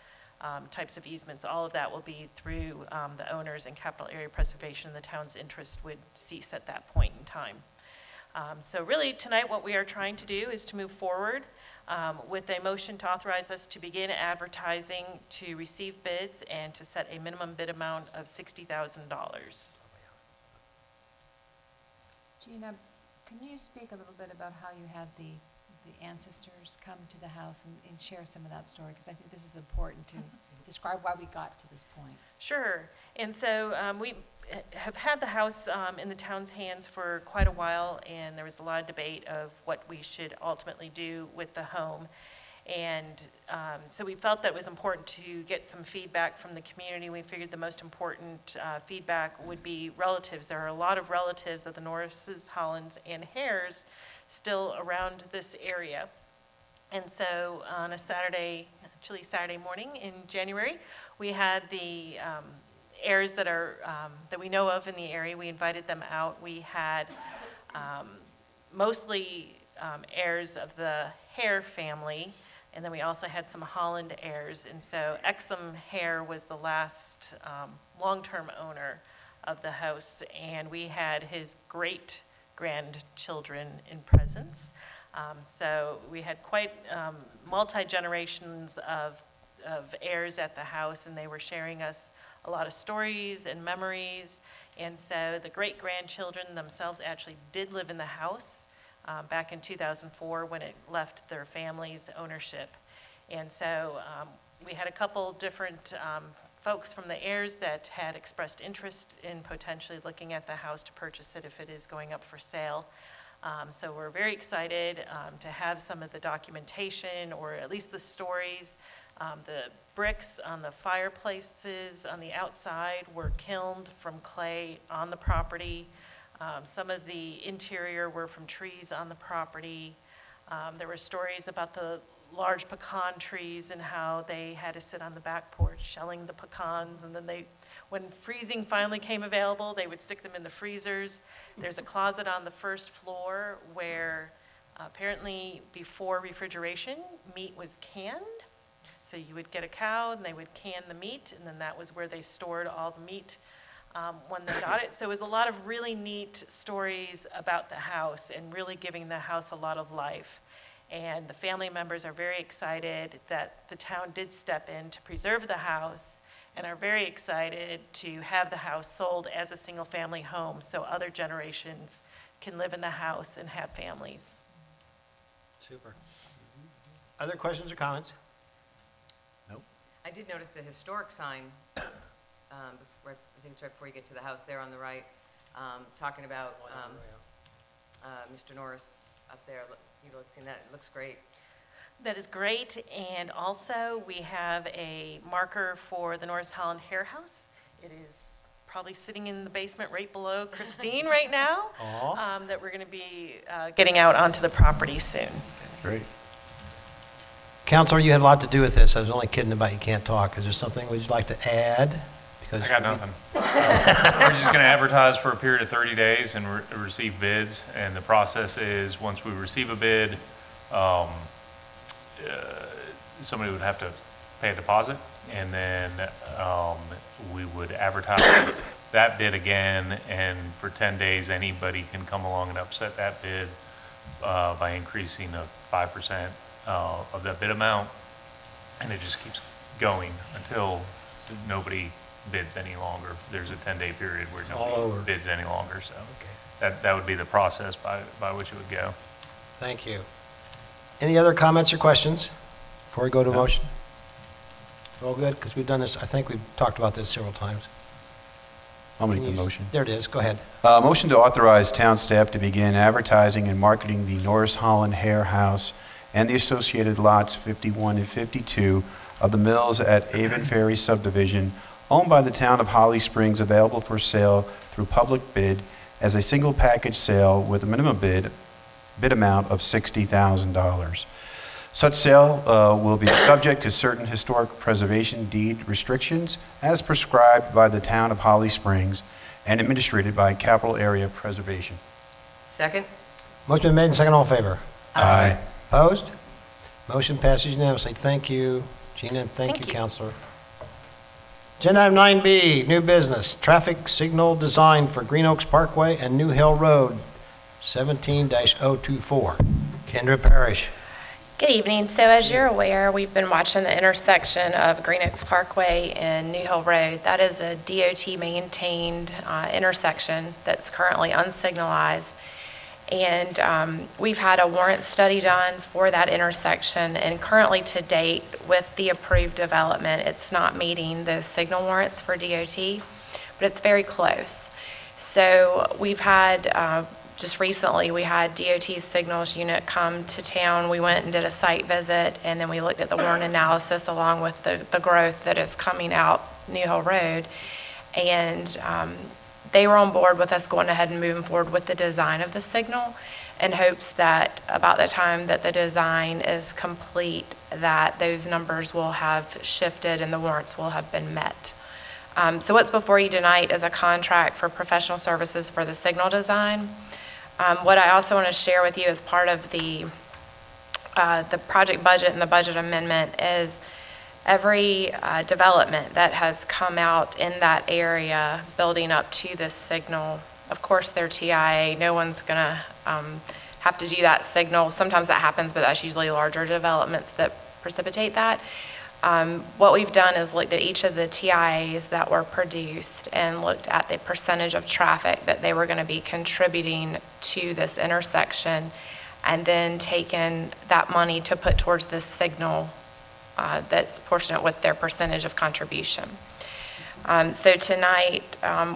types of easements. All of that will be through the owners, and Capital Area Preservation. The town's interest would cease at that point in time. So really tonight what we are trying to do is to move forward with a motion to authorize us to begin advertising, to receive bids, and to set a minimum bid amount of $60,000. Gina, can you speak a little bit about how you had the ancestors come to the house and share some of that story? Because I think this is important to describe why we got to this point. Sure. And so we have had the house in the town's hands for quite a while, and there was a lot of debate of what we should ultimately do with the home. And so we felt that it was important to get some feedback from the community. We figured the most important feedback would be relatives. There are a lot of relatives of the Norrises, Hollands, and Hares still around this area. And so on a Saturday, chilly Saturday morning in January, we had the heirs that we know of in the area. We invited them out. We had mostly heirs of the Hare family, and then we also had some Holland heirs. And so Exum Hare was the last long-term owner of the house, and we had his great-grandchildren in presence. So we had quite multi-generations of heirs at the house, and they were sharing us a lot of stories and memories. And so the great-grandchildren themselves actually did live in the house back in 2004 when it left their family's ownership. And so we had a couple different folks from the heirs that had expressed interest in potentially looking at the house to purchase it if it is going up for sale. So we're very excited to have some of the documentation, or at least the stories. The bricks on the fireplaces on the outside were kilned from clay on the property. Some of the interior were from trees on the property. There were stories about the large pecan trees and how they had to sit on the back porch shelling the pecans, and then when freezing finally came available, they would stick them in the freezers. There's a closet on the first floor where apparently before refrigeration, meat was canned. So you would get a cow and they would can the meat, and then that was where they stored all the meat when they got it. So it was a lot of really neat stories about the house and really giving the house a lot of life. And the family members are very excited that the town did step in to preserve the house, and are very excited to have the house sold as a single-family home so other generations can live in the house and have families. Super. Other questions or comments? Nope. I did notice the historic sign, I think it's right before you get to the house there on the right, talking about Mr. Norris up there. You've seen that. It looks great. That is great. And also, we have a marker for the Norris Holland Hair House. It is probably sitting in the basement right below Christine right now, that we're going to be getting out onto the property soon. Great. Counselor, you had a lot to do with this. I was only kidding about you can't talk. Is there something would you like to add? Because I got nothing. We're just going to advertise for a period of 30 days and receive bids. And the process is, once we receive a bid, somebody would have to pay a deposit, and then we would advertise that bid again, and for 10 days, anybody can come along and upset that bid by increasing of 5% of that bid amount, and it just keeps going until nobody bids any longer. There's a 10-day period where nobody bids any longer, so that would be the process by which it would go. Thank you. Any other comments or questions before we go to motion? All good, because we've done this, I think we've talked about this several times. I'll make the motion. There it is, go ahead. Motion to authorize town staff to begin advertising and marketing the Norris Holland Hair House and the associated lots 51 and 52 of the Mills at Avon Ferry subdivision owned by the town of Holly Springs, available for sale through public bid as a single package sale with a minimum bid amount of $60,000. Such sale will be subject to certain historic preservation deed restrictions as prescribed by the town of Holly Springs and administered by Capital Area Preservation. Second? Motion been made and second. All in favor? Aye. Opposed? Motion passes unanimously. Thank you, Gina, and thank you, Counselor. Agenda item 9B, new business, traffic signal design for Green Oaks Parkway and New Hill Road, 17-024. Kendra Parrish. Good evening. So as you're aware, we've been watching the intersection of Green Oaks Parkway and New Hill Road. That is a DOT-maintained intersection that's currently unsignalized. And we've had a warrant study done for that intersection, and currently to date, with the approved development, it's not meeting the signal warrants for DOT, but it's very close. So we've had, just recently, we had DOT signals unit come to town. We went and did a site visit, and then we looked at the warrant analysis along with the growth that is coming out New Hill Road. And they were on board with us going ahead and moving forward with the design of the signal in hopes that about the time that the design is complete, that those numbers will have shifted and the warrants will have been met. So what's before you tonight is a contract for professional services for the signal design. What I also want to share with you as part of the project budget and the budget amendment is every development that has come out in that area building up to this signal, of course they're TIA, no one's going to have to do that signal. Sometimes that happens, but that's usually larger developments that precipitate that. What we've done is looked at each of the TIAs that were produced and looked at the percentage of traffic that they were going to be contributing to this intersection, and then taken that money to put towards this signal that's proportionate with their percentage of contribution. So tonight,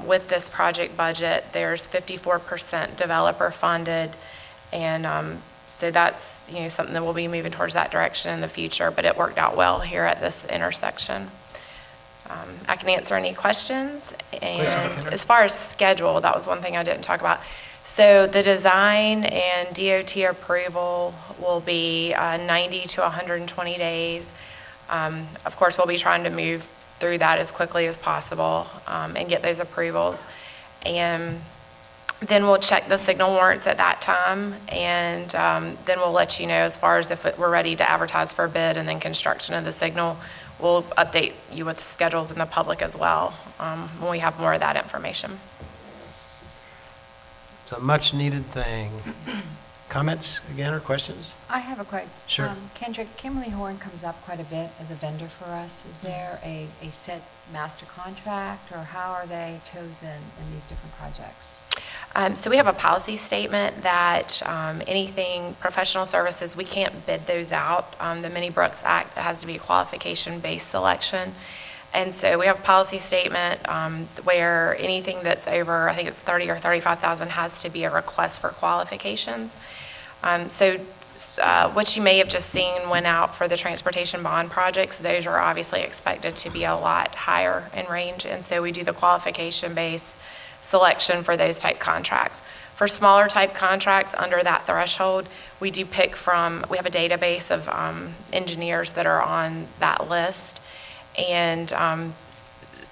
with this project budget, there's 54% developer funded, and so that's something that we'll be moving towards that direction in the future, but it worked out well here at this intersection. I can answer any questions, and as far as schedule, that was one thing I didn't talk about. So the design and DOT approval will be 90 to 120 days. Of course, we'll be trying to move through that as quickly as possible and get those approvals. And then we'll check the signal warrants at that time, and then we'll let you know as far as if we're ready to advertise for a bid, and then construction of the signal. We'll update you with the schedules and the public as well when we have more of that information. It's a much needed thing. Comments again or questions? I have a question. Sure. Kendrick, Kimberly Horn comes up quite a bit as a vendor for us. Is there a set master contract, or how are they chosen in these different projects? So we have a policy statement that anything professional services, we can't bid those out. The Minnie Brooks Act has to be a qualification-based selection. And so we have a policy statement where anything that's over, I think it's 30 or 35,000, has to be a request for qualifications. What you may have just seen went out for the transportation bond projects. Those are obviously expected to be a lot higher in range, and so we do the qualification-based selection for those type contracts. For smaller type contracts under that threshold, we do pick from, we have a database of engineers that are on that list, and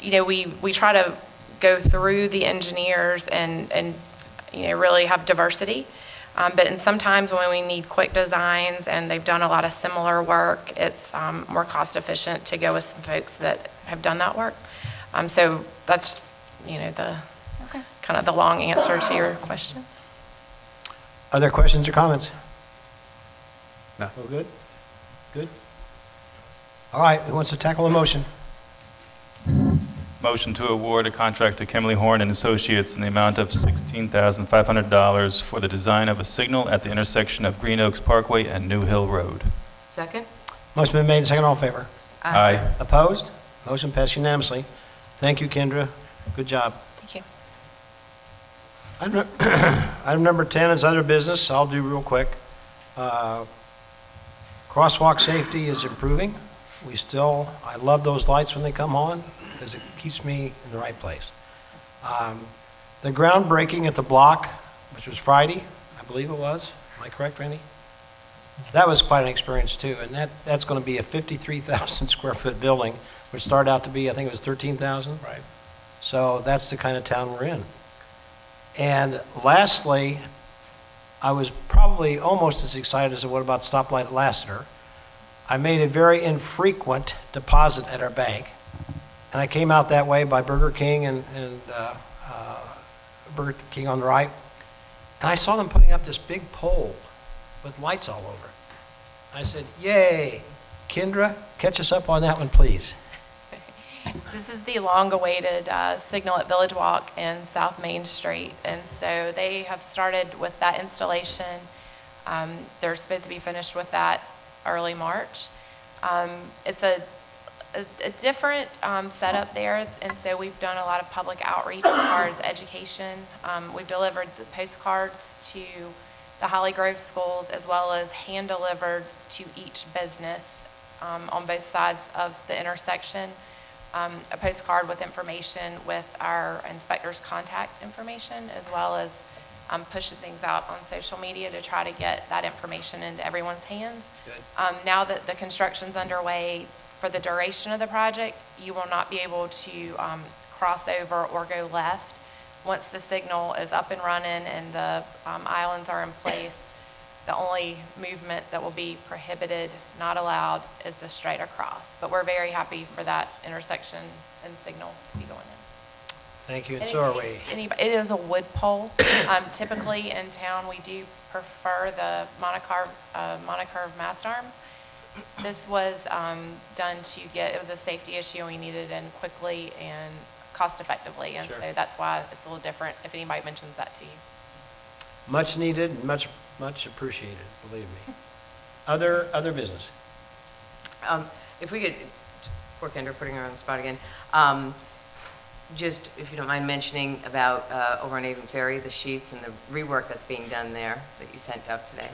we try to go through the engineers and really have diversity. But sometimes when we need quick designs and they've done a lot of similar work, it's more cost efficient to go with some folks that have done that work. So that's, the kind of the long answer to your question. Are there questions or comments? No. Oh, good? Good? All right, who wants to tackle a motion? Motion to award a contract to Kimberly Horn and Associates in the amount of $16,500 for the design of a signal at the intersection of Green Oaks Parkway and New Hill Road. Second? Motion been made, second, all in favor? Aye. Opposed? Motion passed unanimously. Thank you, Kendra. Good job. Thank you. Item number 10 is other business. I'll do real quick. Crosswalk safety is improving. I love those lights when they come on because it keeps me in the right place. The groundbreaking at the block, which was Friday, I believe it was. Am I correct, Randy? That was quite an experience too, and that's going to be a 53,000 square foot building, which started out to be, I think it was 13,000. Right. So that's the kind of town we're in. And lastly, I was probably almost as excited as I was about the stoplight at Lassiter. I made a very infrequent deposit at our bank, and I came out that way by Burger King and Burger King on the right, and I saw them putting up this big pole with lights all over it. I said, yay, Kendra, catch us up on that one, please. This is the long-awaited signal at Village Walk and South Main Street, and so they have started with that installation. They're supposed to be finished with that early March. It's a different setup there, and so we've done a lot of public outreach as far as education. We've delivered the postcards to the Holly Grove schools as well as hand-delivered to each business on both sides of the intersection. A postcard with information with our inspector's contact information, as well as pushing things out on social media to try to get that information into everyone's hands. Now that the construction's underway, for the duration of the project, you will not be able to cross over or go left. Once the signal is up and running and the islands are in place, the only movement that will be prohibited, not allowed, is the straight across. But we're very happy for that intersection and signal to be going in. Thank you, and so are we. It is a wood pole. Typically in town, we do prefer the monocurve mast arms. This was done it was a safety issue, and we needed it in quickly and cost effectively, and so that's why it's a little different if anybody mentions that to you. Much needed, and much appreciated, believe me. Other business? If we could, poor Kendra, putting her on the spot again, just if you don't mind mentioning about over on Avon Ferry, the sheets and the rework that's being done there that you sent out today.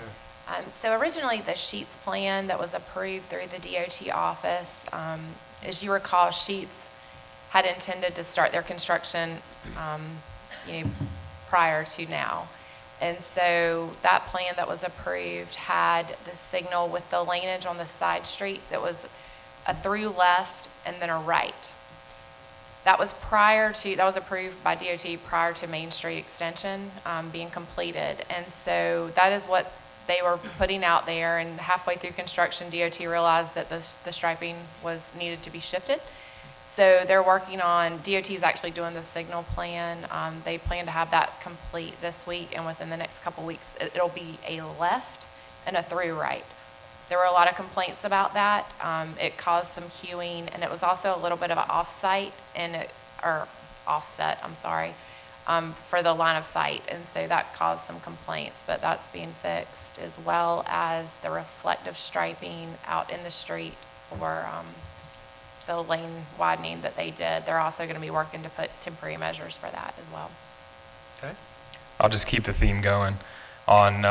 So originally the Sheets plan that was approved through the DOT office, as you recall, Sheets had intended to start their construction prior to now. And so that plan that was approved had the signal with the laneage on the side streets. It was a through left and then a right. That was approved by DOT prior to Main Street extension being completed. And so that is what they were putting out there, and halfway through construction, DOT realized that the striping needed to be shifted. So they're working on, DOT is actually doing the signal plan. They plan to have that complete this week, and within the next couple weeks, it'll be a left and a through right. There were a lot of complaints about that. It caused some queuing, and it was also a little bit of an offset, for the line of sight, and so that caused some complaints, but that's being fixed, as well as the reflective striping out in the street for the lane widening that they did. They're also going to be working to put temporary measures for that as well. Okay. I'll just keep the theme going. on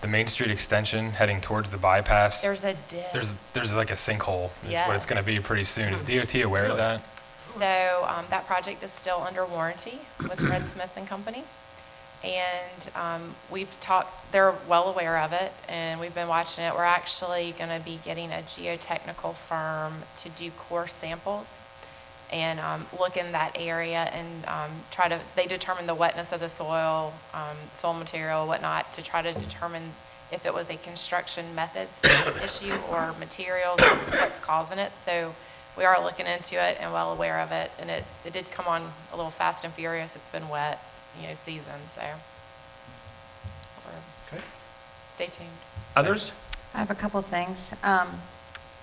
the Main Street extension heading towards the bypass. There's a dip. There's like a sinkhole. Is Yeah. what it's going to be pretty soon. Is DOT aware of that? So that project is still under warranty with Red Smith and Company. And we've talked, they're well aware of it, and we've been watching it. We're actually going to be getting a geotechnical firm to do core samples and look in that area and they determine the wetness of the soil, soil material, whatnot, to try to determine if it was a construction methods issue or materials, what's causing it. So we are looking into it and well aware of it, and it did come on a little fast and furious. It's been wet, season, so stay tuned. Others? I have a couple of things.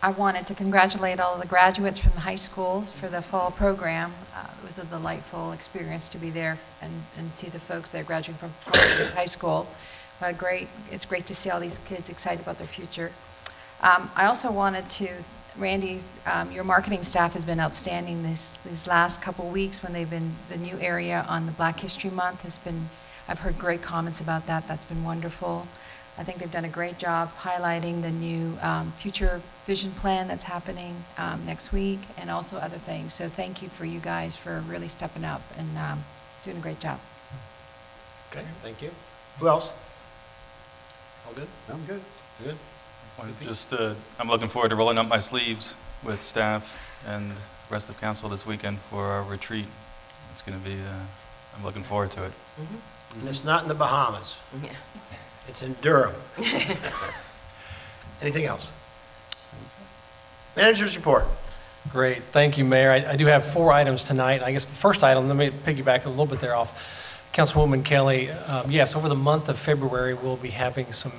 I wanted to congratulate all of the graduates from the high schools for the fall program. It was a delightful experience to be there and see the folks that are graduating from Providence High School. It's great to see all these kids excited about their future. I also wanted to, Randy, your marketing staff has been outstanding these last couple weeks when they've been, the new area on the Black History Month has been, I've heard great comments about that. That's been wonderful. I think they've done a great job highlighting the new future vision plan that's happening next week and also other things. So thank you for you guys for really stepping up and doing a great job. Okay, thank you. Who else? All good? I'm good. Good. I'm looking forward to rolling up my sleeves with staff and the rest of council this weekend for our retreat. It's going to be, I'm looking forward to it. And it's not in the Bahamas. Yeah. It's in Durham. Anything else? Manager's report. Great, thank you, Mayor. I do have 4 items tonight. I guess the first item, let me piggyback a little bit there off Councilwoman Kelly. Yes, over the month of February, we'll be having some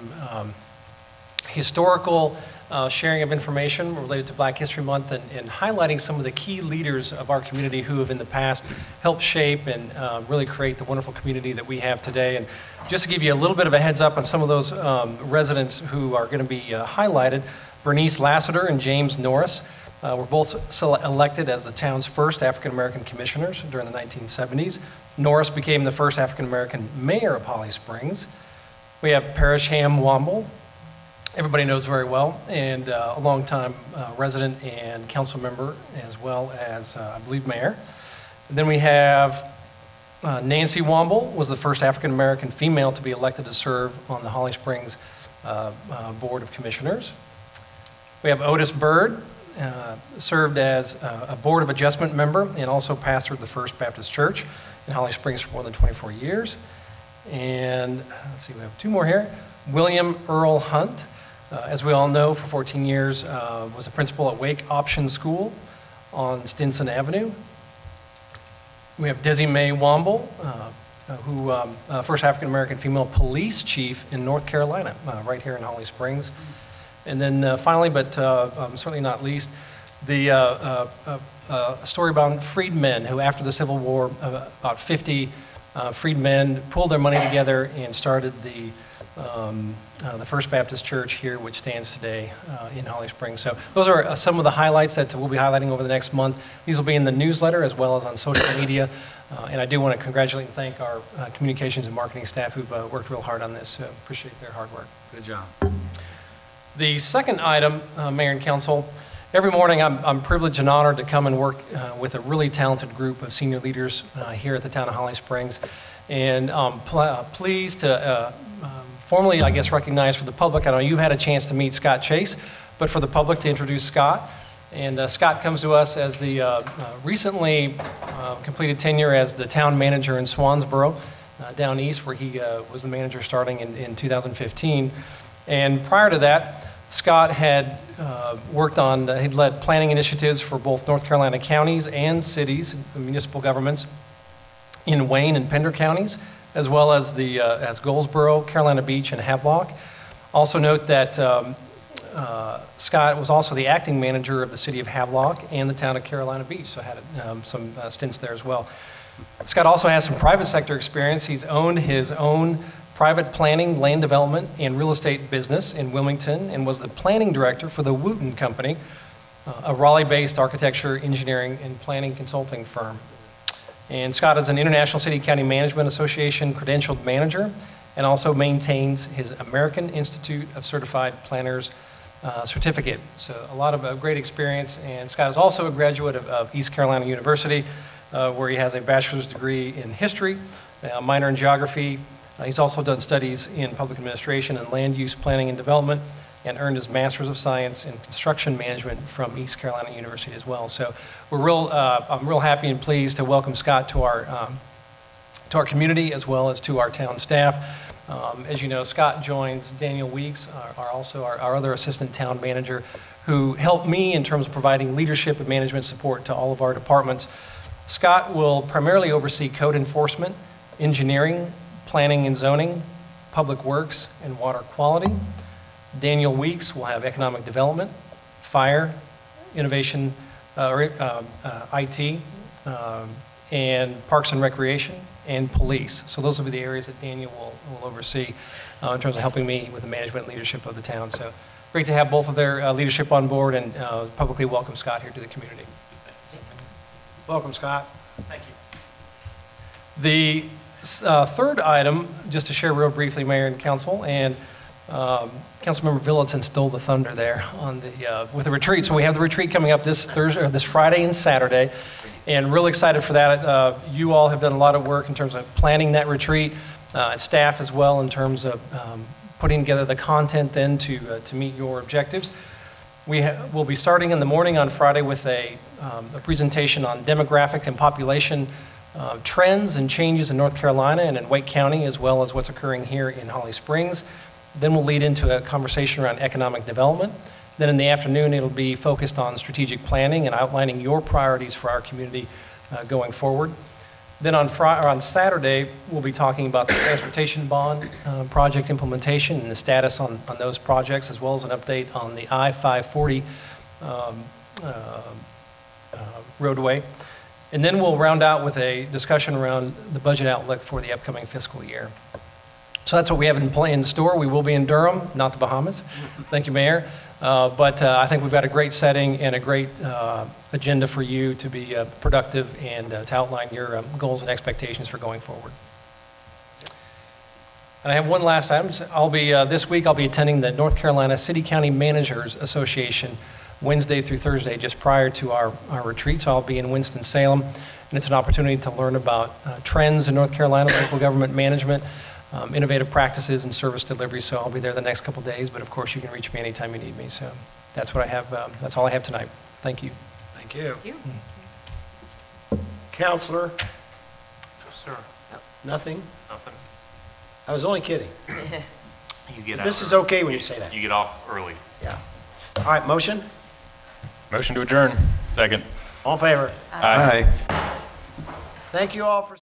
historical sharing of information related to Black History Month and highlighting some of the key leaders of our community who have in the past helped shape and really create the wonderful community that we have today. And just to give you a little bit of a heads up on some of those residents who are going to be highlighted, Bernice Lassiter and James Norris were both elected as the town's first African-American commissioners during the 1970s. Norris became the first African-American mayor of Holly Springs. We have Parrish Ham Womble, everybody knows very well, and a longtime resident and council member, as well as, I believe, mayor. And then we have Nancy Womble, was the first African-American female to be elected to serve on the Holly Springs Board of Commissioners. We have Otis Bird, served as a Board of Adjustment member and also pastored the First Baptist Church in Holly Springs for more than 24 years. And let's see, we have 2 more here. William Earl Hunt, as we all know, for 14 years, was a principal at Wake Option School on Stinson Avenue. We have Desi Mae Womble, who first African-American female police chief in North Carolina, right here in Holly Springs. And then finally, but certainly not least, the story about freedmen who, after the Civil War, about 50 freedmen pulled their money together and started the First Baptist Church here, which stands today in Holly Springs. So those are some of the highlights that we'll be highlighting over the next month. These will be in the newsletter as well as on social media. And I do want to congratulate and thank our communications and marketing staff who've worked real hard on this. So appreciate their hard work. Good job. The second item, Mayor and Council, every morning I'm privileged and honored to come and work with a really talented group of senior leaders here at the town of Holly Springs. And I'm pleased to formally, I guess, recognize for the public, I know you've had a chance to meet Scott Chase, but for the public to introduce Scott. And Scott comes to us as the recently completed tenure as the town manager in Swansboro, down east, where he was the manager starting in 2015. And prior to that, Scott had worked on, he'd led planning initiatives for both North Carolina counties and cities, municipal governments in Wayne and Pender counties, as well as as Goldsboro, Carolina Beach, and Havelock. Also note that Scott was also the acting manager of the city of Havelock and the town of Carolina Beach, so had some stints there as well. Scott also has some private sector experience. He's owned his own private planning, land development, and real estate business in Wilmington and was the planning director for the Wooten Company, a Raleigh-based architecture, engineering, and planning consulting firm. And Scott is an International City County Management Association credentialed manager and also maintains his American Institute of Certified Planners certificate. So a lot of great experience, and Scott is also a graduate of East Carolina University, where he has a bachelor's degree in history, a minor in geography. He's also done studies in public administration and land use planning and development, and earned his Master's of Science in Construction Management from East Carolina University as well. So I'm real happy and pleased to welcome Scott to our community as well as to our town staff. As you know, Scott joins Daniel Weeks, our other assistant town manager, who helped me in terms of providing leadership and management support to all of our departments. Scott will primarily oversee code enforcement, engineering, planning and zoning, public works, and water quality. Daniel Weeks will have economic development, fire, innovation, IT, and parks and recreation, and police. So those will be the areas that Daniel will oversee in terms of helping me with the management and leadership of the town. So great to have both of their leadership on board, and publicly welcome Scott here to the community. Welcome, Scott. Thank you. The third item, just to share real briefly, Mayor and Council, and Councilmember Villotson stole the thunder there on with the retreat. So we have the retreat coming up this Friday and Saturday, and really excited for that. You all have done a lot of work in terms of planning that retreat, and staff as well in terms of putting together the content then to meet your objectives. We'll be starting in the morning on Friday with a presentation on demographic and population trends and changes in North Carolina and in Wake County, as well as what's occurring here in Holly Springs. Then we'll lead into a conversation around economic development. Then in the afternoon, it'll be focused on strategic planning and outlining your priorities for our community going forward. Then on Saturday, we'll be talking about the transportation bond project implementation and the status on those projects, as well as an update on the I-540 roadway. And then we'll round out with a discussion around the budget outlook for the upcoming fiscal year. So that's what we have in store. We will be in Durham, not the Bahamas. Thank you, Mayor. But I think we've got a great setting and a great agenda for you to be productive and to outline your goals and expectations for going forward. And I have one last item. This week I'll be attending the North Carolina City County Managers Association Wednesday through Thursday, just prior to our retreat. So I'll be in Winston-Salem, and it's an opportunity to learn about trends in North Carolina, local government management, innovative practices and service delivery. So I'll be there the next couple days, but of course you can reach me anytime you need me. So that's what I have. That's all I have tonight. Thank you. Thank you. Counselor? Sir. Nothing? Nothing. I was only kidding. You get out. This is okay when you say that. You get off early. Yeah. All right, motion? Motion to adjourn. Second. All in favor? Aye. Thank you all for